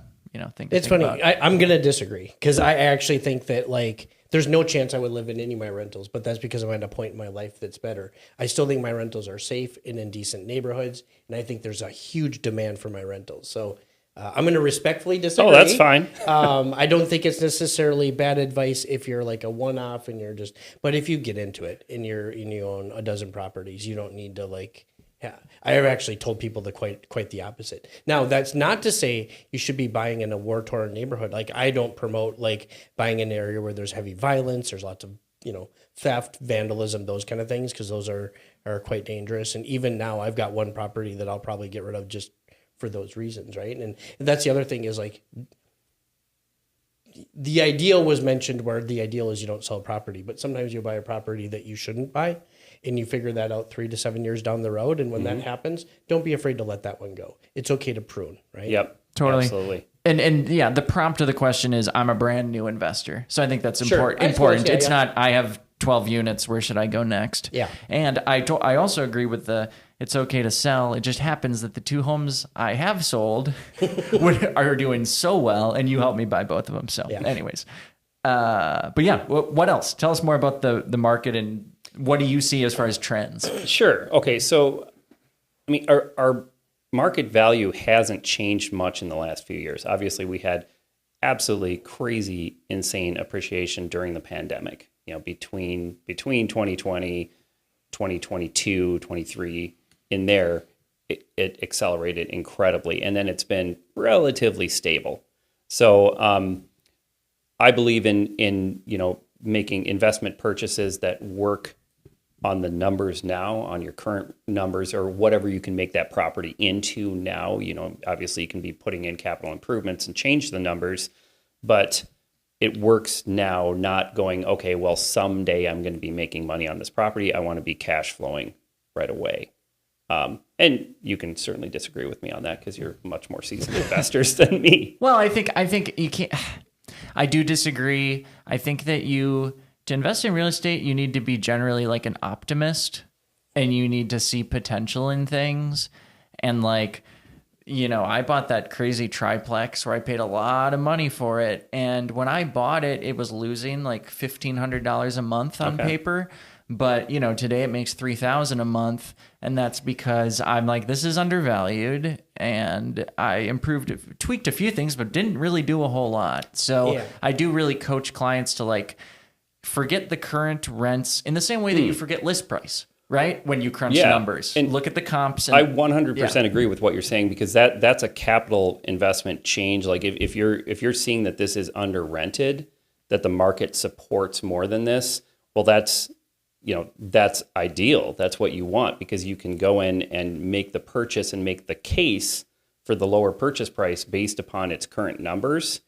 It's think funny. about. I'm going to disagree, because I actually think that, like, there's no chance I would live in any of my rentals, but that's because I'm at a point in my life that's better. I still think my rentals are safe and in decent neighborhoods, and I think there's a huge demand for my rentals. So I'm going to respectfully disagree. Oh, that's fine. I don't think it's necessarily bad advice if you're like a one-off and but if you get into it and you own a dozen properties, you don't need to, like, I have actually told people quite the opposite. Now, that's not to say you should be buying in a war-torn neighborhood. Like, I don't promote, like, buying in an area where there's heavy violence, there's lots of, theft, vandalism, those kind of things, because those are quite dangerous. And even now, I've got one property that I'll probably get rid of just for those reasons, right? And that's the other thing is, like, the ideal was mentioned, where the ideal is you don't sell property, but sometimes you buy a property that you shouldn't buy, and you figure that out 3 to 7 years down the road. And when that happens, don't be afraid to let that one go. It's okay to prune, right? Yep. Totally. Absolutely. And yeah, the prompt of the question is, I'm a brand new investor. So I think that's important. Suppose, It's not, I have 12 units, where should I go next? Yeah. And I also agree with it's okay to sell. It just happens that the 2 homes I have sold are doing so well, and you helped me buy both of them. So anyways, but yeah, what else? Tell us more about the market, and what do you see as far as trends? Sure. Okay. So, I mean, our market value hasn't changed much in the last few years. Obviously, we had absolutely crazy, insane appreciation during the pandemic. Between 2020 2022, 23 in there, it accelerated incredibly. And then it's been relatively stable. So I believe in making investment purchases that work on the numbers now, on your current numbers, or whatever you can make that property into now. Obviously you can be putting in capital improvements and change the numbers, but it works now, not going, okay, well, someday I'm going to be making money on this property. I want to be cash flowing right away. And you can certainly disagree with me on that because you're much more seasoned investors than me. Well, I think you can't. I do disagree. I think that to invest in real estate, you need to be generally like an optimist, and you need to see potential in things. And I bought that crazy triplex where I paid a lot of money for it. And when I bought it, it was losing like $1,500 a month on paper. But, today it makes $3,000 a month. And that's because I'm like, this is undervalued. And I tweaked a few things, but didn't really do a whole lot. So I do really coach clients to forget the current rents in the same way that you forget list price, right? When you crunch numbers and look at the comps. I 100% agree with what you're saying, because that's a capital investment change. Like if you're seeing that this is under rented, that the market supports more than this, well, that's ideal. That's what you want, because you can go in and make the purchase and make the case for the lower purchase price based upon its current numbers,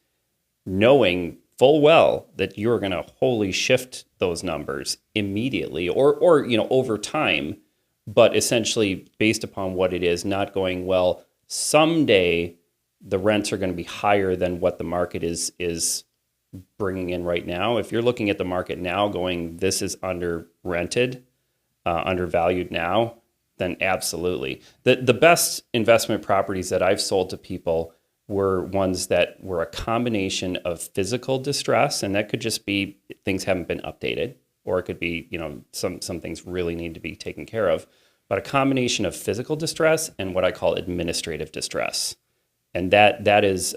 knowing full well that you're going to wholly shift those numbers immediately or over time, but essentially based upon what it is, not going, well, someday the rents are going to be higher than what the market is bringing in right now. If you're looking at the market now going, this is under rented, undervalued now, then absolutely. The best investment properties that I've sold to people were ones that were a combination of physical distress, and that could just be things haven't been updated, or it could be, some things really need to be taken care of, but a combination of physical distress and what I call administrative distress. And that is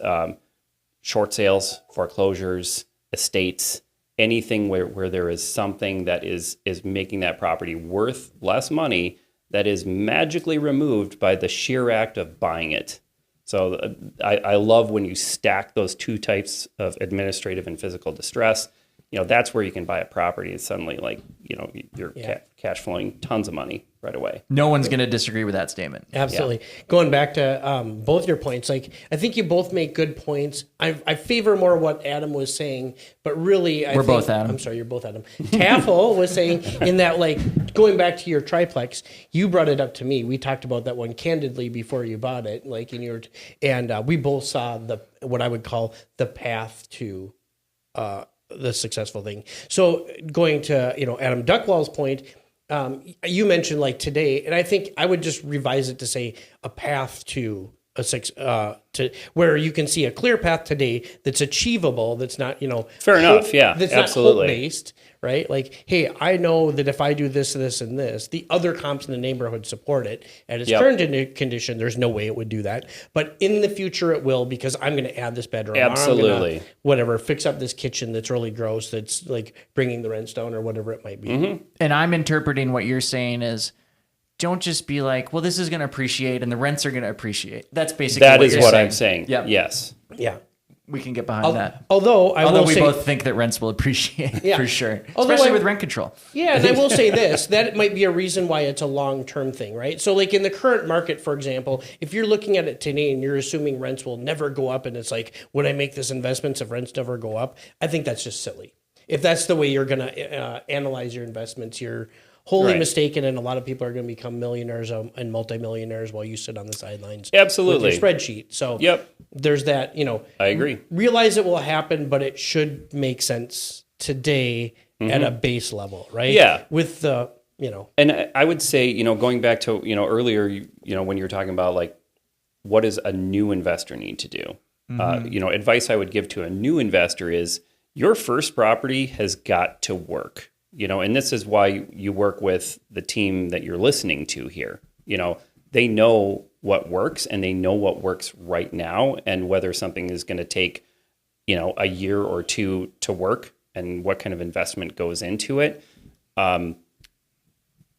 short sales, foreclosures, estates, anything where there is something that is making that property worth less money that is magically removed by the sheer act of buying it. So I love when you stack those two types of administrative and physical distress. That's where you can buy a property and suddenly you're cash flowing tons of money right away. No one's going to disagree with that statement. Absolutely. Yeah. Going back to both your points, I think you both make good points. I favor more what Adam was saying, but really We're both Adam. I'm sorry, you're both Adam. Tafel was saying in that, going back to your triplex, you brought it up to me. We talked about that one candidly before you bought it, and we both saw what I would call the path to the successful thing. So going to Adam Duckwall's point, you mentioned today, and I think I would just revise it to say a path to to where you can see a clear path today that's achievable, that's not fair enough, yeah, that's absolutely not hope based, right? Hey, I know that if I do this, this, and this, the other comps in the neighborhood support it at its current condition. There's no way it would do that, but in the future it will, because I'm going to add this bedroom. Absolutely, I'm gonna, fix up this kitchen that's really gross, that's bringing the rents down or whatever it might be. Mm-hmm. And I'm interpreting what you're saying is, don't just be well, this is going to appreciate and the rents are going to appreciate. That's basically what I'm saying. Yep. Yes. Yeah. We can get behind that. Although we both think that rents will appreciate for sure, especially with rent control. Yeah, and I will say this, that might be a reason why it's a long-term thing, right? So in the current market, for example, if you're looking at it today and you're assuming rents will never go up, and it's would I make this investment if rents never go up? I think that's just silly. If that's the way you're going to analyze your investments, you're wholly mistaken, and a lot of people are going to become millionaires and multimillionaires while you sit on the sidelines. Absolutely. With your spreadsheet. So there's that, I agree. Realize it will happen, but it should make sense today at a base level, right? Yeah. With the, And I would say, going back to, earlier, when you were talking about what does a new investor need to do? Advice I would give to a new investor is your first property has got to work. And this is why you work with the team that you're listening to here. They know what works, and they know what works right now, and whether something is going to take, a year or two to work, and what kind of investment goes into it.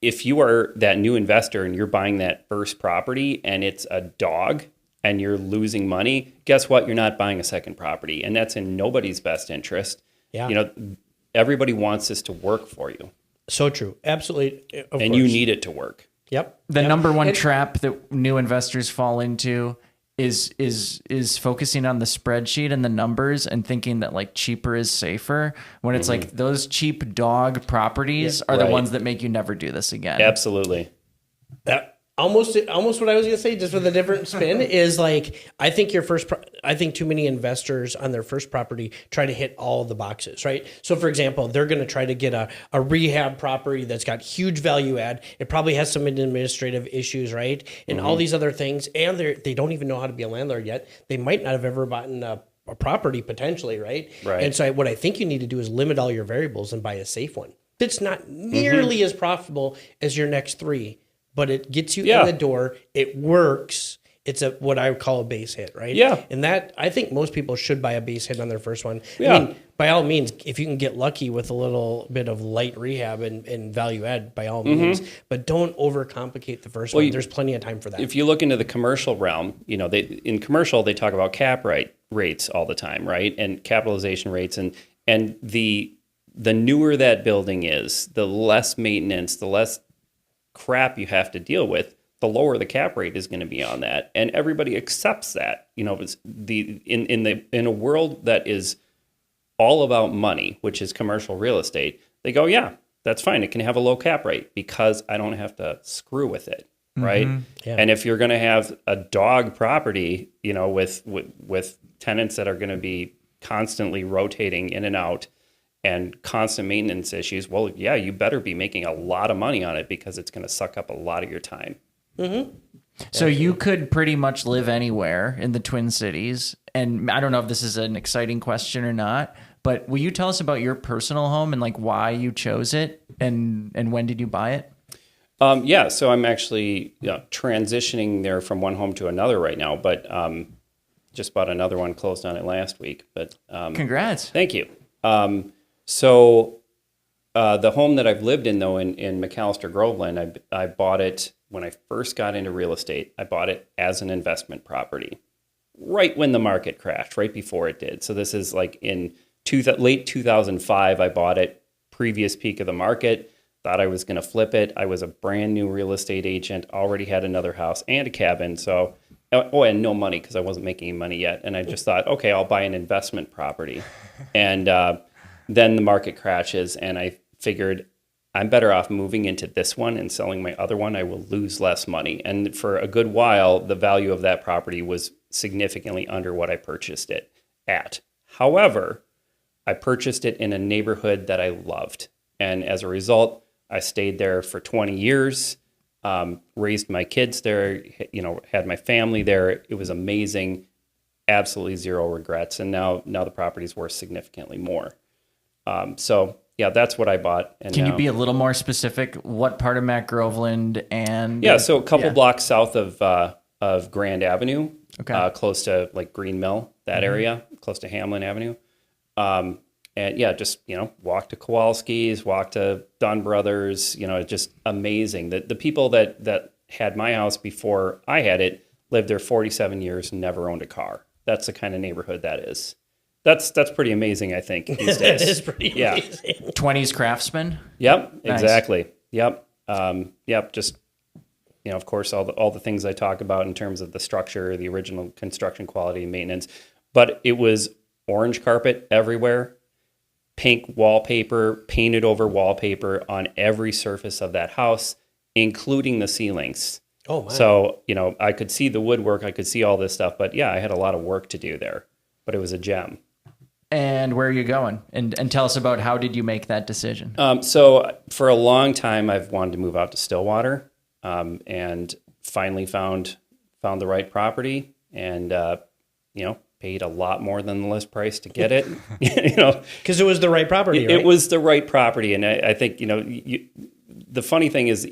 if you are that new investor and you're buying that first property and it's a dog and you're losing money, guess what? You're not buying a second property, and that's in nobody's best interest. Yeah. Everybody wants this to work for you. So true. Absolutely. Of and course. you need it to work. Yep. The number one trap that new investors fall into is focusing on the spreadsheet and the numbers and thinking that like cheaper is safer, when it's like those cheap dog properties are the ones that make you never do this again. Absolutely. Almost what I was going to say, just with a different spin, is like, I think I think too many investors on their first property try to hit all the boxes, right? So for example, they're going to try to get a rehab property that's got huge value add. It probably has some administrative issues, right? And all these other things. And they don't even know how to be a landlord yet. They might not have ever bought a property potentially, right? Right. And so what I think you need to do is limit all your variables and buy a safe one. It's not nearly as profitable as your next three, but it gets you in the door. It works. It's what I would call a base hit, right? Yeah. And that, I think most people should buy a base hit on their first one. Yeah. I mean, by all means, if you can get lucky with a little bit of light rehab and value add, by all means, but don't overcomplicate the first one. There's plenty of time for that. If you look into the commercial realm, in commercial, they talk about cap rates all the time, right? And capitalization rates. And the newer that building is, the less maintenance, the less crap you have to deal with, the lower the cap rate is going to be on that, and everybody accepts that. It's in a world that is all about money, which is commercial real estate. They go, yeah, that's fine. It can have a low cap rate because I don't have to screw with it, right? Yeah. And if you're going to have a dog property, with tenants that are going to be constantly rotating in and out, and constant maintenance issues, well, yeah, you better be making a lot of money on it because it's going to suck up a lot of your time. So you could pretty much live anywhere in the Twin Cities. And I don't know if this is an exciting question or not, but will you tell us about your personal home and like why you chose it and when did you buy it? Yeah, so I'm actually transitioning there from one home to another right now, but just bought another one, closed on it last week. But Congrats. Thank you. So the home that I've lived in, though, in Mac-Groveland, I bought it when I first got into real estate. I bought it as an investment property right when the market crashed, right before it did. So this is like in late 2005, I bought it, previous peak of the market, thought I was going to flip it. I was a brand new real estate agent, already had another house and a cabin. So, and no money because I wasn't making any money yet. And I just thought, okay, I'll buy an investment property. And then the market crashes, and I figured I'm better off moving into this one and selling my other one. I will lose less money. And for a good while, the value of that property was significantly under what I purchased it at. However, I purchased it in a neighborhood that I loved. And as a result, I stayed there for 20 years, raised my kids there, had my family there. It was amazing. Absolutely zero regrets. And now the property is worth significantly more. So yeah, that's what I bought. And can you be a little more specific? What part of Mac-Groveland and? Yeah, so a couple blocks south of Grand Avenue, close to like Green Mill, that area, close to Hamlin Avenue. And yeah, just, walk to Kowalski's, walk to Dunn Brothers, just amazing. The people that had my house before I had it lived there 47 years and never owned a car. That's the kind of neighborhood that is. That's pretty amazing, I think, these days. That is pretty amazing. 20s craftsman? Yep, Nice. exactly. Yep. Just, of course, all the things I talk about in terms of the structure, the original construction quality and maintenance. But it was orange carpet everywhere, pink wallpaper, painted over wallpaper on every surface of that house, including the ceilings. Oh, my. So, I could see the woodwork, I could see all this stuff, but yeah, I had a lot of work to do there, but it was a gem. And where are you going? And tell us about how did you make that decision? So for a long time, I've wanted to move out to Stillwater, and finally found the right property, and paid a lot more than the list price to get it. Because it was the right property, right? It was the right property, and I think the funny thing is,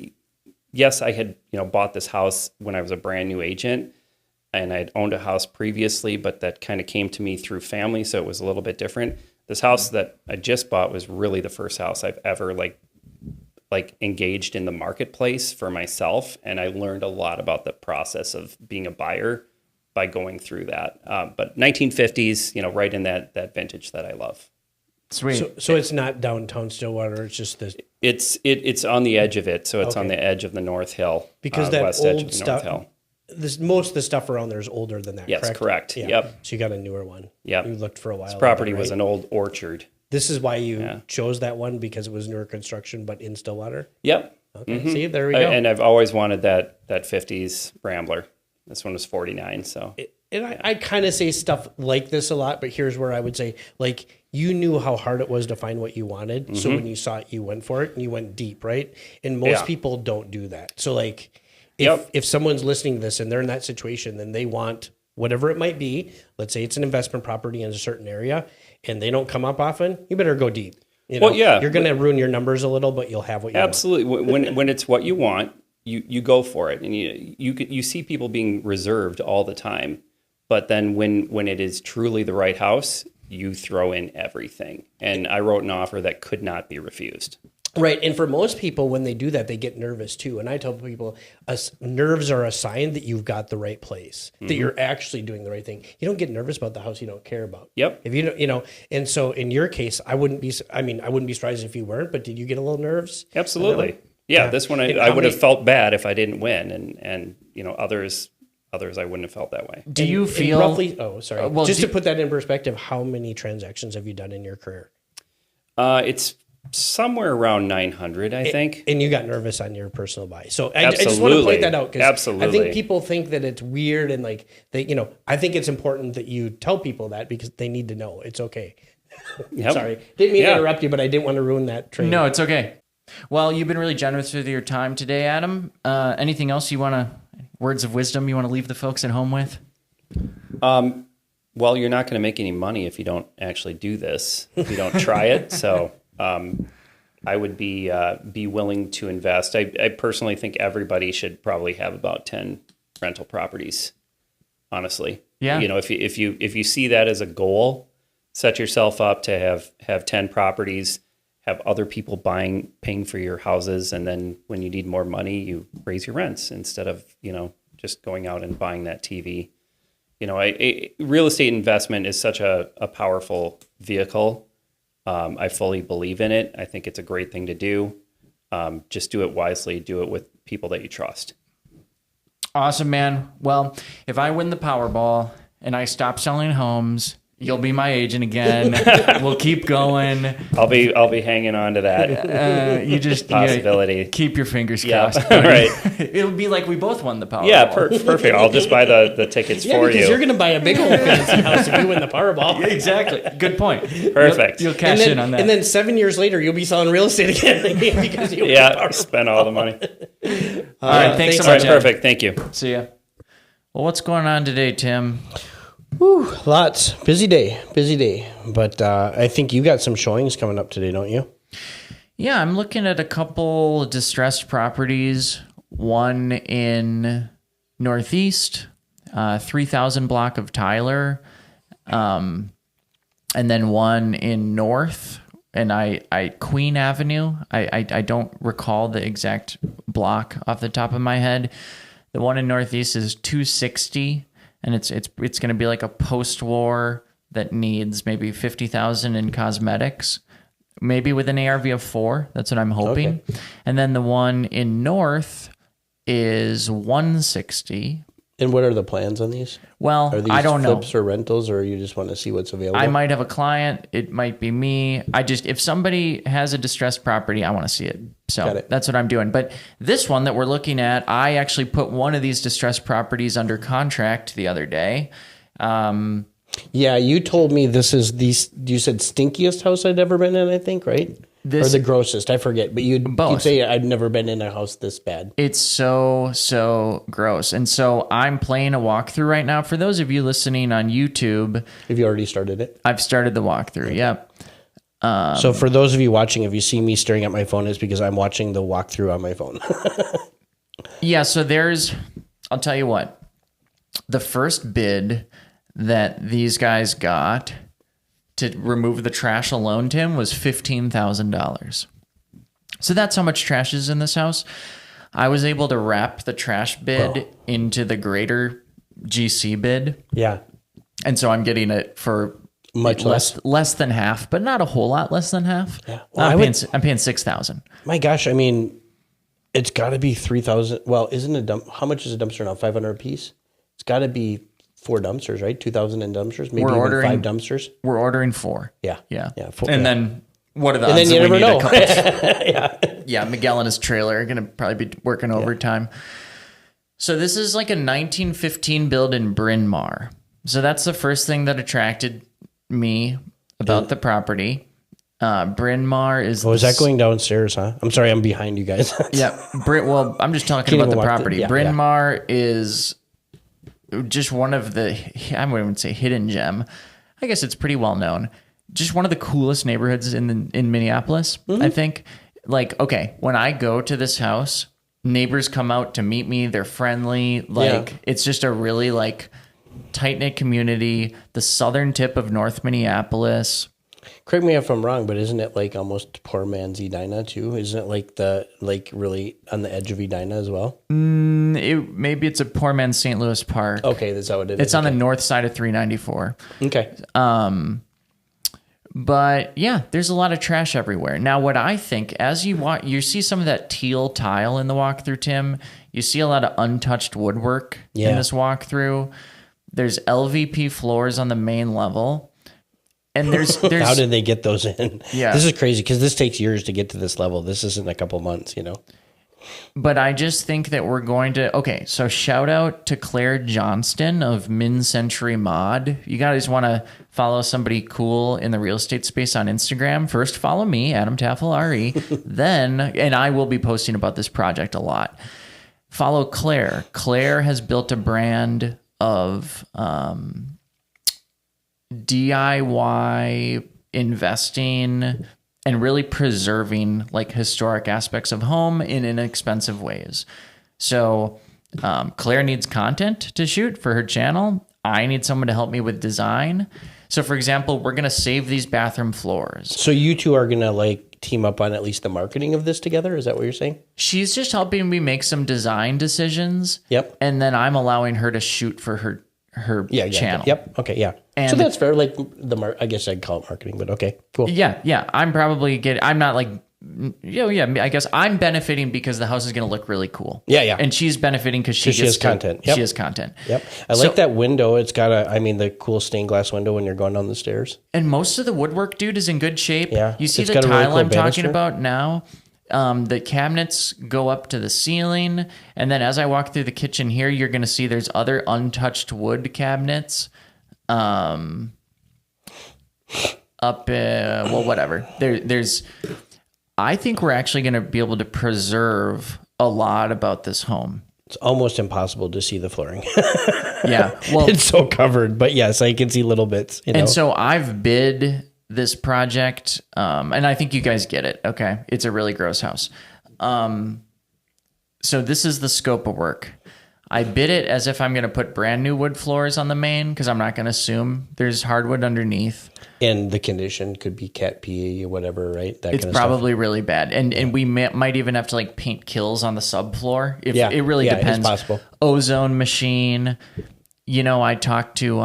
yes, I had bought this house when I was a brand new agent. And I'd owned a house previously, but that kind of came to me through family, so it was a little bit different. This house that I just bought was really the first house I've ever like engaged in the marketplace for myself, and I learned a lot about the process of being a buyer by going through that. But 1950s, right in that vintage that I love. Sweet. So it's not downtown Stillwater. It's just this. It's on the edge of it, so it's on the edge of the North Hill, because that west edge of old the stuff. North Hill. Most of the stuff around there is older than that. Yes, correct. Yeah. Yep. So you got a newer one. Yep. You looked for a while. This property right? was an old orchard. This is why you chose that one, because it was newer construction, but in Stillwater. Yep. Okay. See, there we go. And I've always wanted that 50s Rambler. This one was 49. So. And I kind of say stuff like this a lot, but here's where I would say, like, you knew how hard it was to find what you wanted. Mm-hmm. So when you saw it, you went for it and you went deep, right? And most people don't do that. So like, if someone's listening to this and they're in that situation, then they want whatever it might be. Let's say it's an investment property in a certain area and they don't come up often. You better go deep. You're going to ruin your numbers a little, but you'll have what you want. Absolutely. When it's what you want, you go for it. And you see people being reserved all the time. But then when it is truly the right house, you throw in everything. And I wrote an offer that could not be refused. Right. And for most people, when they do that, they get nervous too. And I tell people, nerves are a sign that you've got the right place, that you're actually doing the right thing. You don't get nervous about the house you don't care about. Yep. If you and so in your case, I wouldn't be surprised if you weren't, but did you get a little nerves? Absolutely. Yeah. This one, I would have felt bad if I didn't win. And others I wouldn't have felt that way. Do you feel roughly? Oh, sorry. Just to put that in perspective, how many transactions have you done in your career? It's somewhere around 900, I think. And you got nervous on your personal buy. So I just want to point that out, because I think people think that it's weird and like I think it's important that you tell people that, because they need to know it's okay. Yep. Sorry, didn't mean to interrupt you, but I didn't want to ruin that train. No, it's okay. Well, you've been really generous with your time today, Adam. Anything else you want to? Words of wisdom you want to leave the folks at home with? Well, you're not going to make any money if you don't actually do this, if you don't try it. So I would be willing to invest. I personally think everybody should probably have about 10 rental properties, honestly. Yeah. If you see that as a goal, set yourself up to have 10 properties, have other people paying for your houses, and then when you need more money, you raise your rents instead of, just going out and buying that TV. Real estate investment is such a powerful vehicle. I fully believe in it. I think it's a great thing to do. Just do it wisely. Do it with people that you trust. Awesome, man. Well, if I win the Powerball and I stop selling homes, you'll be my agent again. We'll keep going. I'll be hanging on to that. You just possibility. Keep your fingers crossed. Yeah, right. It'll be like we both won the Powerball. Yeah, perfect. I'll just buy the tickets for you. Because you're going to buy a big old fancy house if you win the Powerball. Yeah, exactly. Good point. Perfect. You'll cash in on that. And then 7 years later, you'll be selling real estate again because you won the Powerball. Spend all the money. All right. Thanks so much. All right, perfect. Thank you. See ya. Well, what's going on today, Tim? Whew, lots. Busy day. But I think you got some showings coming up today, don't you? Yeah, I'm looking at a couple distressed properties. One in Northeast, 3000 block of Tyler, and then one in North, and I Queen Avenue. I don't recall the exact block off the top of my head. The one in Northeast is 260. And it's going to be like a post-war that needs maybe $50,000 in cosmetics, maybe with an ARV of 4. That's what I'm hoping. Okay. And then the one in North is 160. And what are the plans on these? Well, are these I don't know. Flips or rentals, or you just want to see what's available? I might have a client. It might be me. If somebody has a distressed property, I want to see it. So that's what I'm doing. But this one that we're looking at, I actually put one of these distressed properties under contract the other day. Yeah, you told me this is you said stinkiest house I'd ever been in, I think, right? Or the grossest, I forget. But you'd say I'd never been in a house this bad. It's so gross. And so I'm playing a walkthrough right now. For those of you listening on YouTube. Have you already started it? I've started the walkthrough, okay. Yep. So for those of you watching, if you see me staring at my phone, it's because I'm watching the walkthrough on my phone. Yeah, so I'll tell you what. The first bid that these guys got to remove the trash alone, Tim, was $15,000. So that's how much trash is in this house. I was able to wrap the trash bid into the greater GC bid. Yeah. And so I'm getting it for Much less than half, but not a whole lot less than half. Yeah. Well, I'm paying $6,000. My gosh, I mean, it's got to be 3,000. Well, isn't a dump? How much is a dumpster now? 500 a piece. It's got to be 4 dumpsters, right? 2,000 in dumpsters. Maybe even 5 dumpsters. We're ordering 4. Yeah. 4, and then what are the odds? And then you never know. Yeah, Miguel and his trailer are going to probably be working overtime. So this is like a 1915 build in Bryn Mawr. So that's the first thing that attracted me about the property. Bryn Mawr is... Oh, is that going downstairs, huh? I'm sorry, I'm behind you guys. Yeah. Well, I'm just talking about the property. Bryn Mawr is just one of the... I wouldn't even say hidden gem. I guess it's pretty well known. Just one of the coolest neighborhoods in Minneapolis, I think. Like, okay, when I go to this house, neighbors come out to meet me. They're friendly. Like, it's just a really, like, tight-knit community. The southern tip of North Minneapolis. Correct me if I'm wrong, but isn't it like almost poor man's Edina too? Isn't it like really on the edge of Edina as well? Maybe it's a poor man's St. Louis Park. Okay, that's how it is. It's on the north side of 394. Okay. But yeah, there's a lot of trash everywhere. Now, what I think, as you walk, you see some of that teal tile in the walkthrough, Tim. You see a lot of untouched woodwork in this walkthrough. There's LVP floors on the main level. And there's how did they get those in? Yeah. This is crazy because this takes years to get to this level. This isn't a couple months, you know. But I just think that we're going to... Okay, so shout out to Claire Johnston of Min-Century Mod. You guys want to follow somebody cool in the real estate space on Instagram? First, follow me, Adam Tafel, RE. Then, and I will be posting about this project a lot. Follow Claire. Claire has built a brand of DIY investing and really preserving like historic aspects of home in inexpensive ways. So Claire needs content to shoot for her channel. I need someone to help me with design. So for example, we're going to save these bathroom floors. So you two are going to like team up on at least the marketing of this together? Is that what you're saying? She's just helping me make some design decisions. Yep. And then I'm allowing her to shoot for her channel. Yep. Okay. Yeah. And so that's fair. Like I guess I'd call it marketing, but okay, cool. Yeah. I'm not like, I guess I'm benefiting because the house is going to look really cool. Yeah. And she's benefiting because she has content. Yep. She has content. Yep. I like that window. It's got the cool stained glass window when you're going down the stairs. And most of the woodwork, dude, is in good shape. Yeah. You see It's the got a really tile cool I'm banister. talking about now? The cabinets go up to the ceiling. And then as I walk through the kitchen here, you're going to see there's other untouched wood cabinets. Whatever. There's... I think we're actually going to be able to preserve a lot about this home. It's almost impossible to see the flooring. Yeah. Well, it's so covered, but yes, I can see little bits. You know? And so I've bid this project, and I think you guys get it. Okay. It's a really gross house. So this is the scope of work. I bid it as if I'm going to put brand new wood floors on the main because I'm not going to assume there's hardwood underneath. And the condition could be Cat PE or whatever, right? It's probably really bad. And we might even have to like paint kills on the subfloor. It really depends. It's possible. Ozone machine. You know, I talked to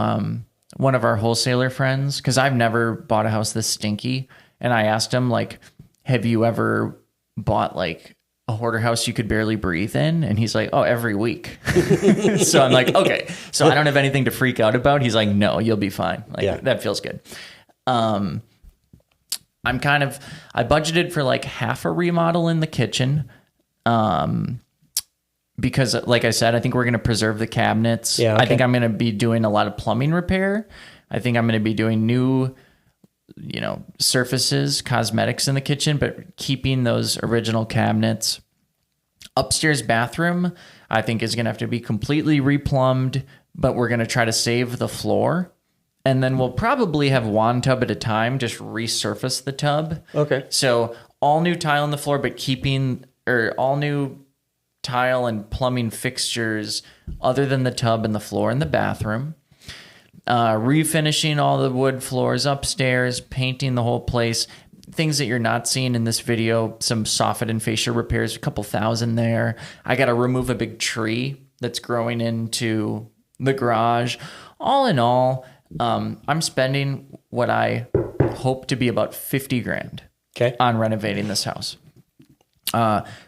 one of our wholesaler friends because I've never bought a house this stinky. And I asked him, like, have you ever bought like a hoarder house you could barely breathe in? And he's like, oh, every week. So I'm like, okay, so I don't have anything to freak out about. He's like, no, you'll be fine. Like that feels good. I budgeted for like half a remodel in the kitchen. Because like I said, I think we're going to preserve the cabinets. Yeah, okay. I think I'm going to be doing a lot of plumbing repair. I think I'm going to be doing new, surfaces, cosmetics in the kitchen, but keeping those original cabinets. Upstairs bathroom, I think is going to have to be completely replumbed, but we're going to try to save the floor. And then we'll probably have one tub at a time, just resurface the tub. Okay. So all new tile on the floor, but all new tile and plumbing fixtures other than the tub and the floor in the bathroom. Refinishing all the wood floors upstairs, painting the whole place. things that you're not seeing in this video, some soffit and fascia repairs, a couple thousand there. I got to remove a big tree that's growing into the garage. All in all, I'm spending what I hope to be about 50 grand on renovating this house.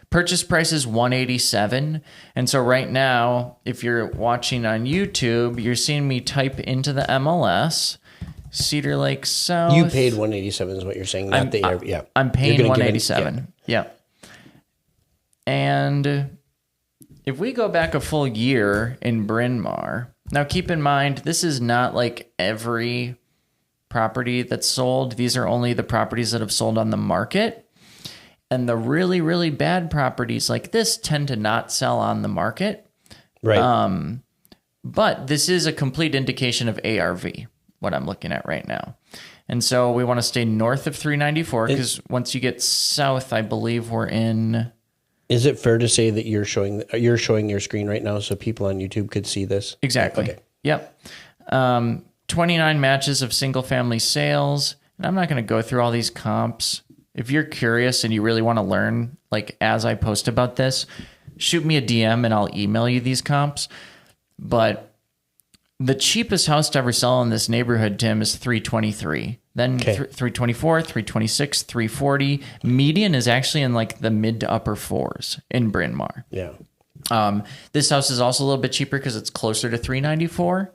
Purchase price is $187. And so right now, if you're watching on YouTube, you're seeing me type into the MLS, Cedar Lake South. You paid $187 is what you're saying. Not I'm paying $187. Yeah. And if we go back a full year in Bryn Mawr, now keep in mind, this is not like every property that's sold. These are only the properties that have sold on the market. And the really, really bad properties like this tend to not sell on the market. Right. But this is a complete indication of ARV, what I'm looking at right now. And so we want to stay north of 394 because once you get south, I believe we're in... Is it fair to say that you're showing your screen right now so people on YouTube could see this? Exactly. Okay. Yep. 29 matches of single family sales. And I'm not going to go through all these comps. If you're curious and you really want to learn, like as I post about this, shoot me a DM and I'll email you these comps. But the cheapest house to ever sell in this neighborhood, Tim, is $323. Then $324, $326, $340. Median is actually in like the mid to upper fours in Bryn Mawr. Yeah. This house is also a little bit cheaper because it's closer to $394.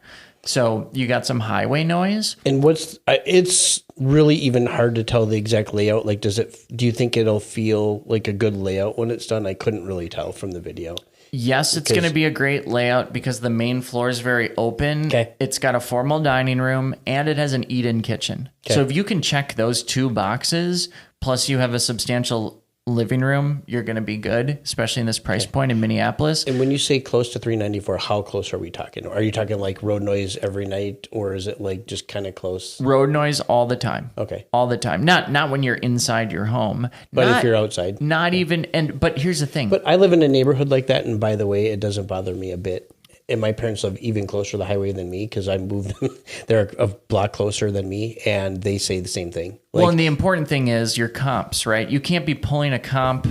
So you got some highway noise. And it's really even hard to tell the exact layout. Like, do you think it'll feel like a good layout when it's done? I couldn't really tell from the video. Yes, it's going to be a great layout because the main floor is very open. Okay. It's got a formal dining room and it has an eat-in kitchen. Okay. So if you can check those two boxes, plus you have a substantial living room, you're going to be good, especially in this price point in Minneapolis. And when you say close to 394, how close are we talking? Are you talking like road noise every night, or is it like just kind of close? Road noise all the time. Okay. All the time. Not when you're inside your home. But if you're outside. Not even, but here's the thing. But I live in a neighborhood like that, and by the way, it doesn't bother me a bit. And my parents live even closer to the highway than me because I moved them. They're a block closer than me, and they say the same thing. Well, and the important thing is your comps, right? You can't be pulling a comp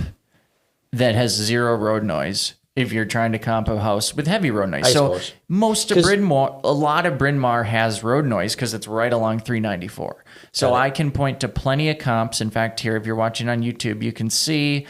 that has zero road noise if you're trying to comp a house with heavy road noise. So most of Bryn Mawr, a lot of Bryn Mawr has road noise because it's right along 394. So I can point to plenty of comps. In fact, here, if you're watching on YouTube, you can see...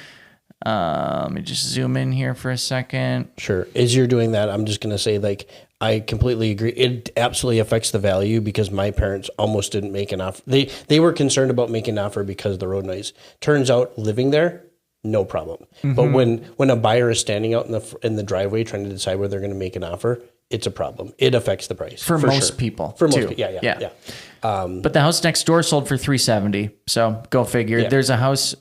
let me just zoom in here for a second. Sure. As you're doing that, I'm just going to say, like, I completely agree. It absolutely affects the value because my parents almost didn't make an offer. They were concerned about making an offer because of the road noise. Turns out living there, no problem. Mm-hmm. But when a buyer is standing out in the driveway trying to decide whether they're going to make an offer, it's a problem. It affects the price. For most people. For most people. Yeah. But the house next door sold for $370. So go figure. Yeah. There's a house...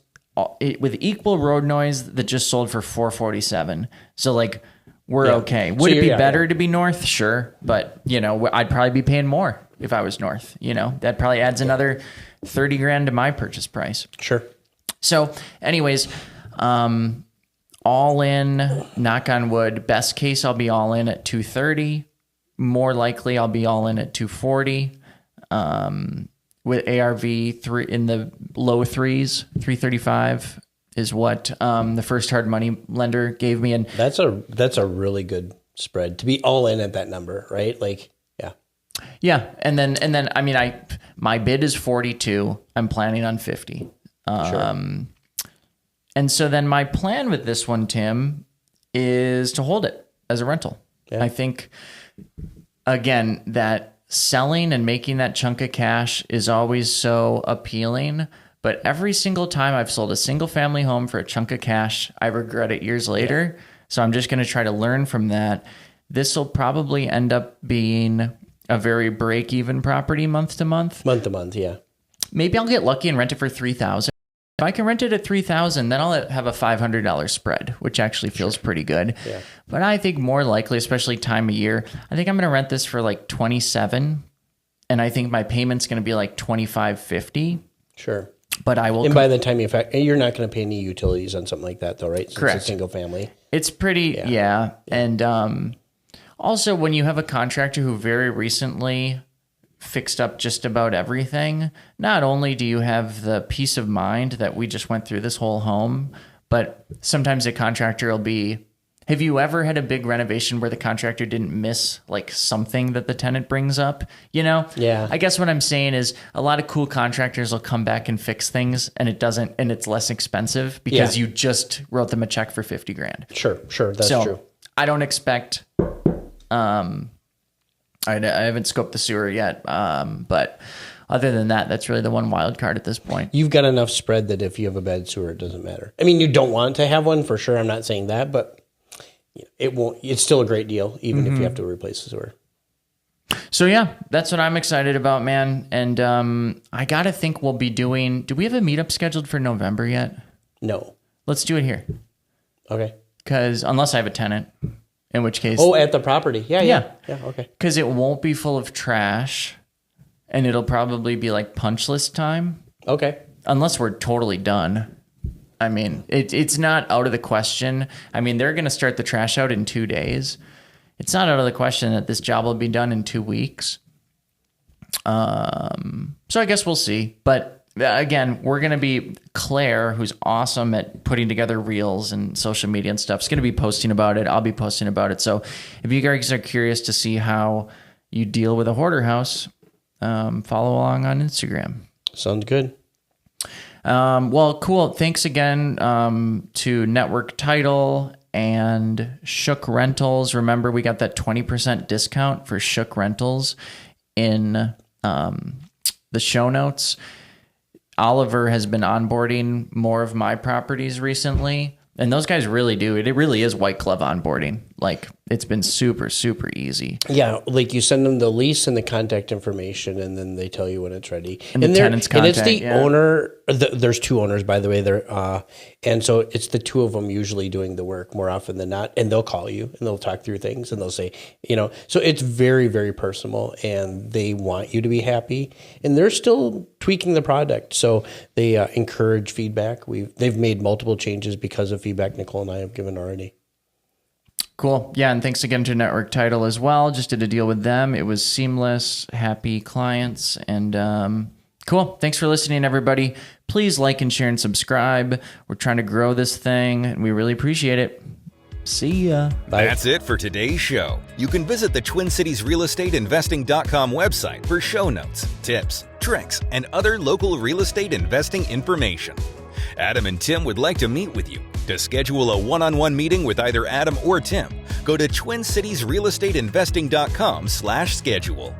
with equal road noise that just sold for $447. So like we're okay. Would it be better to be north? Sure. But I'd probably be paying more if I was north, that probably adds another 30 grand to my purchase price. Sure. So anyways, all in, knock on wood, best case, I'll be all in at 230. More likely I'll be all in at 240. With ARV in the low threes, 335 is what the first hard money lender gave me. And that's a really good spread to be all in at that number, right? Like, yeah. And then I mean, my bid is 42. I'm planning on 50. Sure. And so then my plan with this one, Tim, is to hold it as a rental. Yeah. I think again that selling and making that chunk of cash is always so appealing, but every single time I've sold a single family home for a chunk of cash, I regret it years later. Yeah. So I'm just going to try to learn from that. This will probably end up being a very break-even property month to month. Month to month, yeah. Maybe I'll get lucky and rent it for $3,000. If I can rent it at $3,000, then I'll have a $500 spread, which actually feels pretty good. Yeah. But I think more likely, especially time of year, I think I'm going to rent this for like $27,000, and I think my payment's going to be like $2,550. Sure. But I will. And by the time you're not going to pay any utilities on something like that, though, right? Since correct. It's a single family. It's pretty, yeah. And also, when you have a contractor who very recently fixed up just about everything, not only do you have the peace of mind that we just went through this whole home, but sometimes a contractor will be, have you ever had a big renovation where the contractor didn't miss like something that the tenant brings up? You know? Yeah. I guess what I'm saying is a lot of cool contractors will come back and fix things and it's less expensive because you just wrote them a check for $50,000. Sure. That's true. I don't expect, I haven't scoped the sewer yet, but other than that, that's really the one wild card at this point. You've got enough spread that if you have a bad sewer, it doesn't matter. I mean, you don't want to have one for sure. I'm not saying that, but it won't. It's still a great deal, even if you have to replace the sewer. So yeah, that's what I'm excited about, man. And I gotta think we'll be doing. Do we have a meetup scheduled for November yet? No. Let's do it here. Okay. Because unless I have a tenant. In which case... Oh, at the property. Yeah, okay. Because it won't be full of trash, and it'll probably be like punch list time. Okay. Unless we're totally done. I mean, it's not out of the question. I mean, they're going to start the trash out in 2 days. It's not out of the question that this job will be done in 2 weeks. So I guess we'll see. But again, we're going to be... Claire, who's awesome at putting together reels and social media and stuff, is going to be posting about it. I'll be posting about it. So if you guys are curious to see how you deal with a hoarder house, follow along on Instagram. Sounds good. Well, cool. Thanks again to Network Title and Shook Rentals. Remember, we got that 20% discount for Shook Rentals in the show notes. Oliver has been onboarding more of my properties recently, and those guys really do it. It really is white glove onboarding. Like, it's been super, super easy. Yeah, like you send them the lease and the contact information, and then they tell you when it's ready. And the tenant's contact. And it's the owner. There's two owners, by the way. And so it's the two of them usually doing the work more often than not. And they'll call you and they'll talk through things and they'll say, so it's very, very personal, and they want you to be happy. And they're still tweaking the product, so they encourage feedback. They've made multiple changes because of feedback Nicole and I have given already. Cool. Yeah, and thanks again to Network Title as well. Just did a deal with them. It was seamless, happy clients, and cool. Thanks for listening, everybody. Please like and share and subscribe. We're trying to grow this thing, and we really appreciate it. See ya. Bye. That's it for today's show. You can visit the TwinCitiesRealEstateInvesting.com website for show notes, tips, tricks, and other local real estate investing information. Adam and Tim would like to meet with you. To schedule a one-on-one meeting with either Adam or Tim, go to TwinCitiesRealEstateInvesting.com/schedule.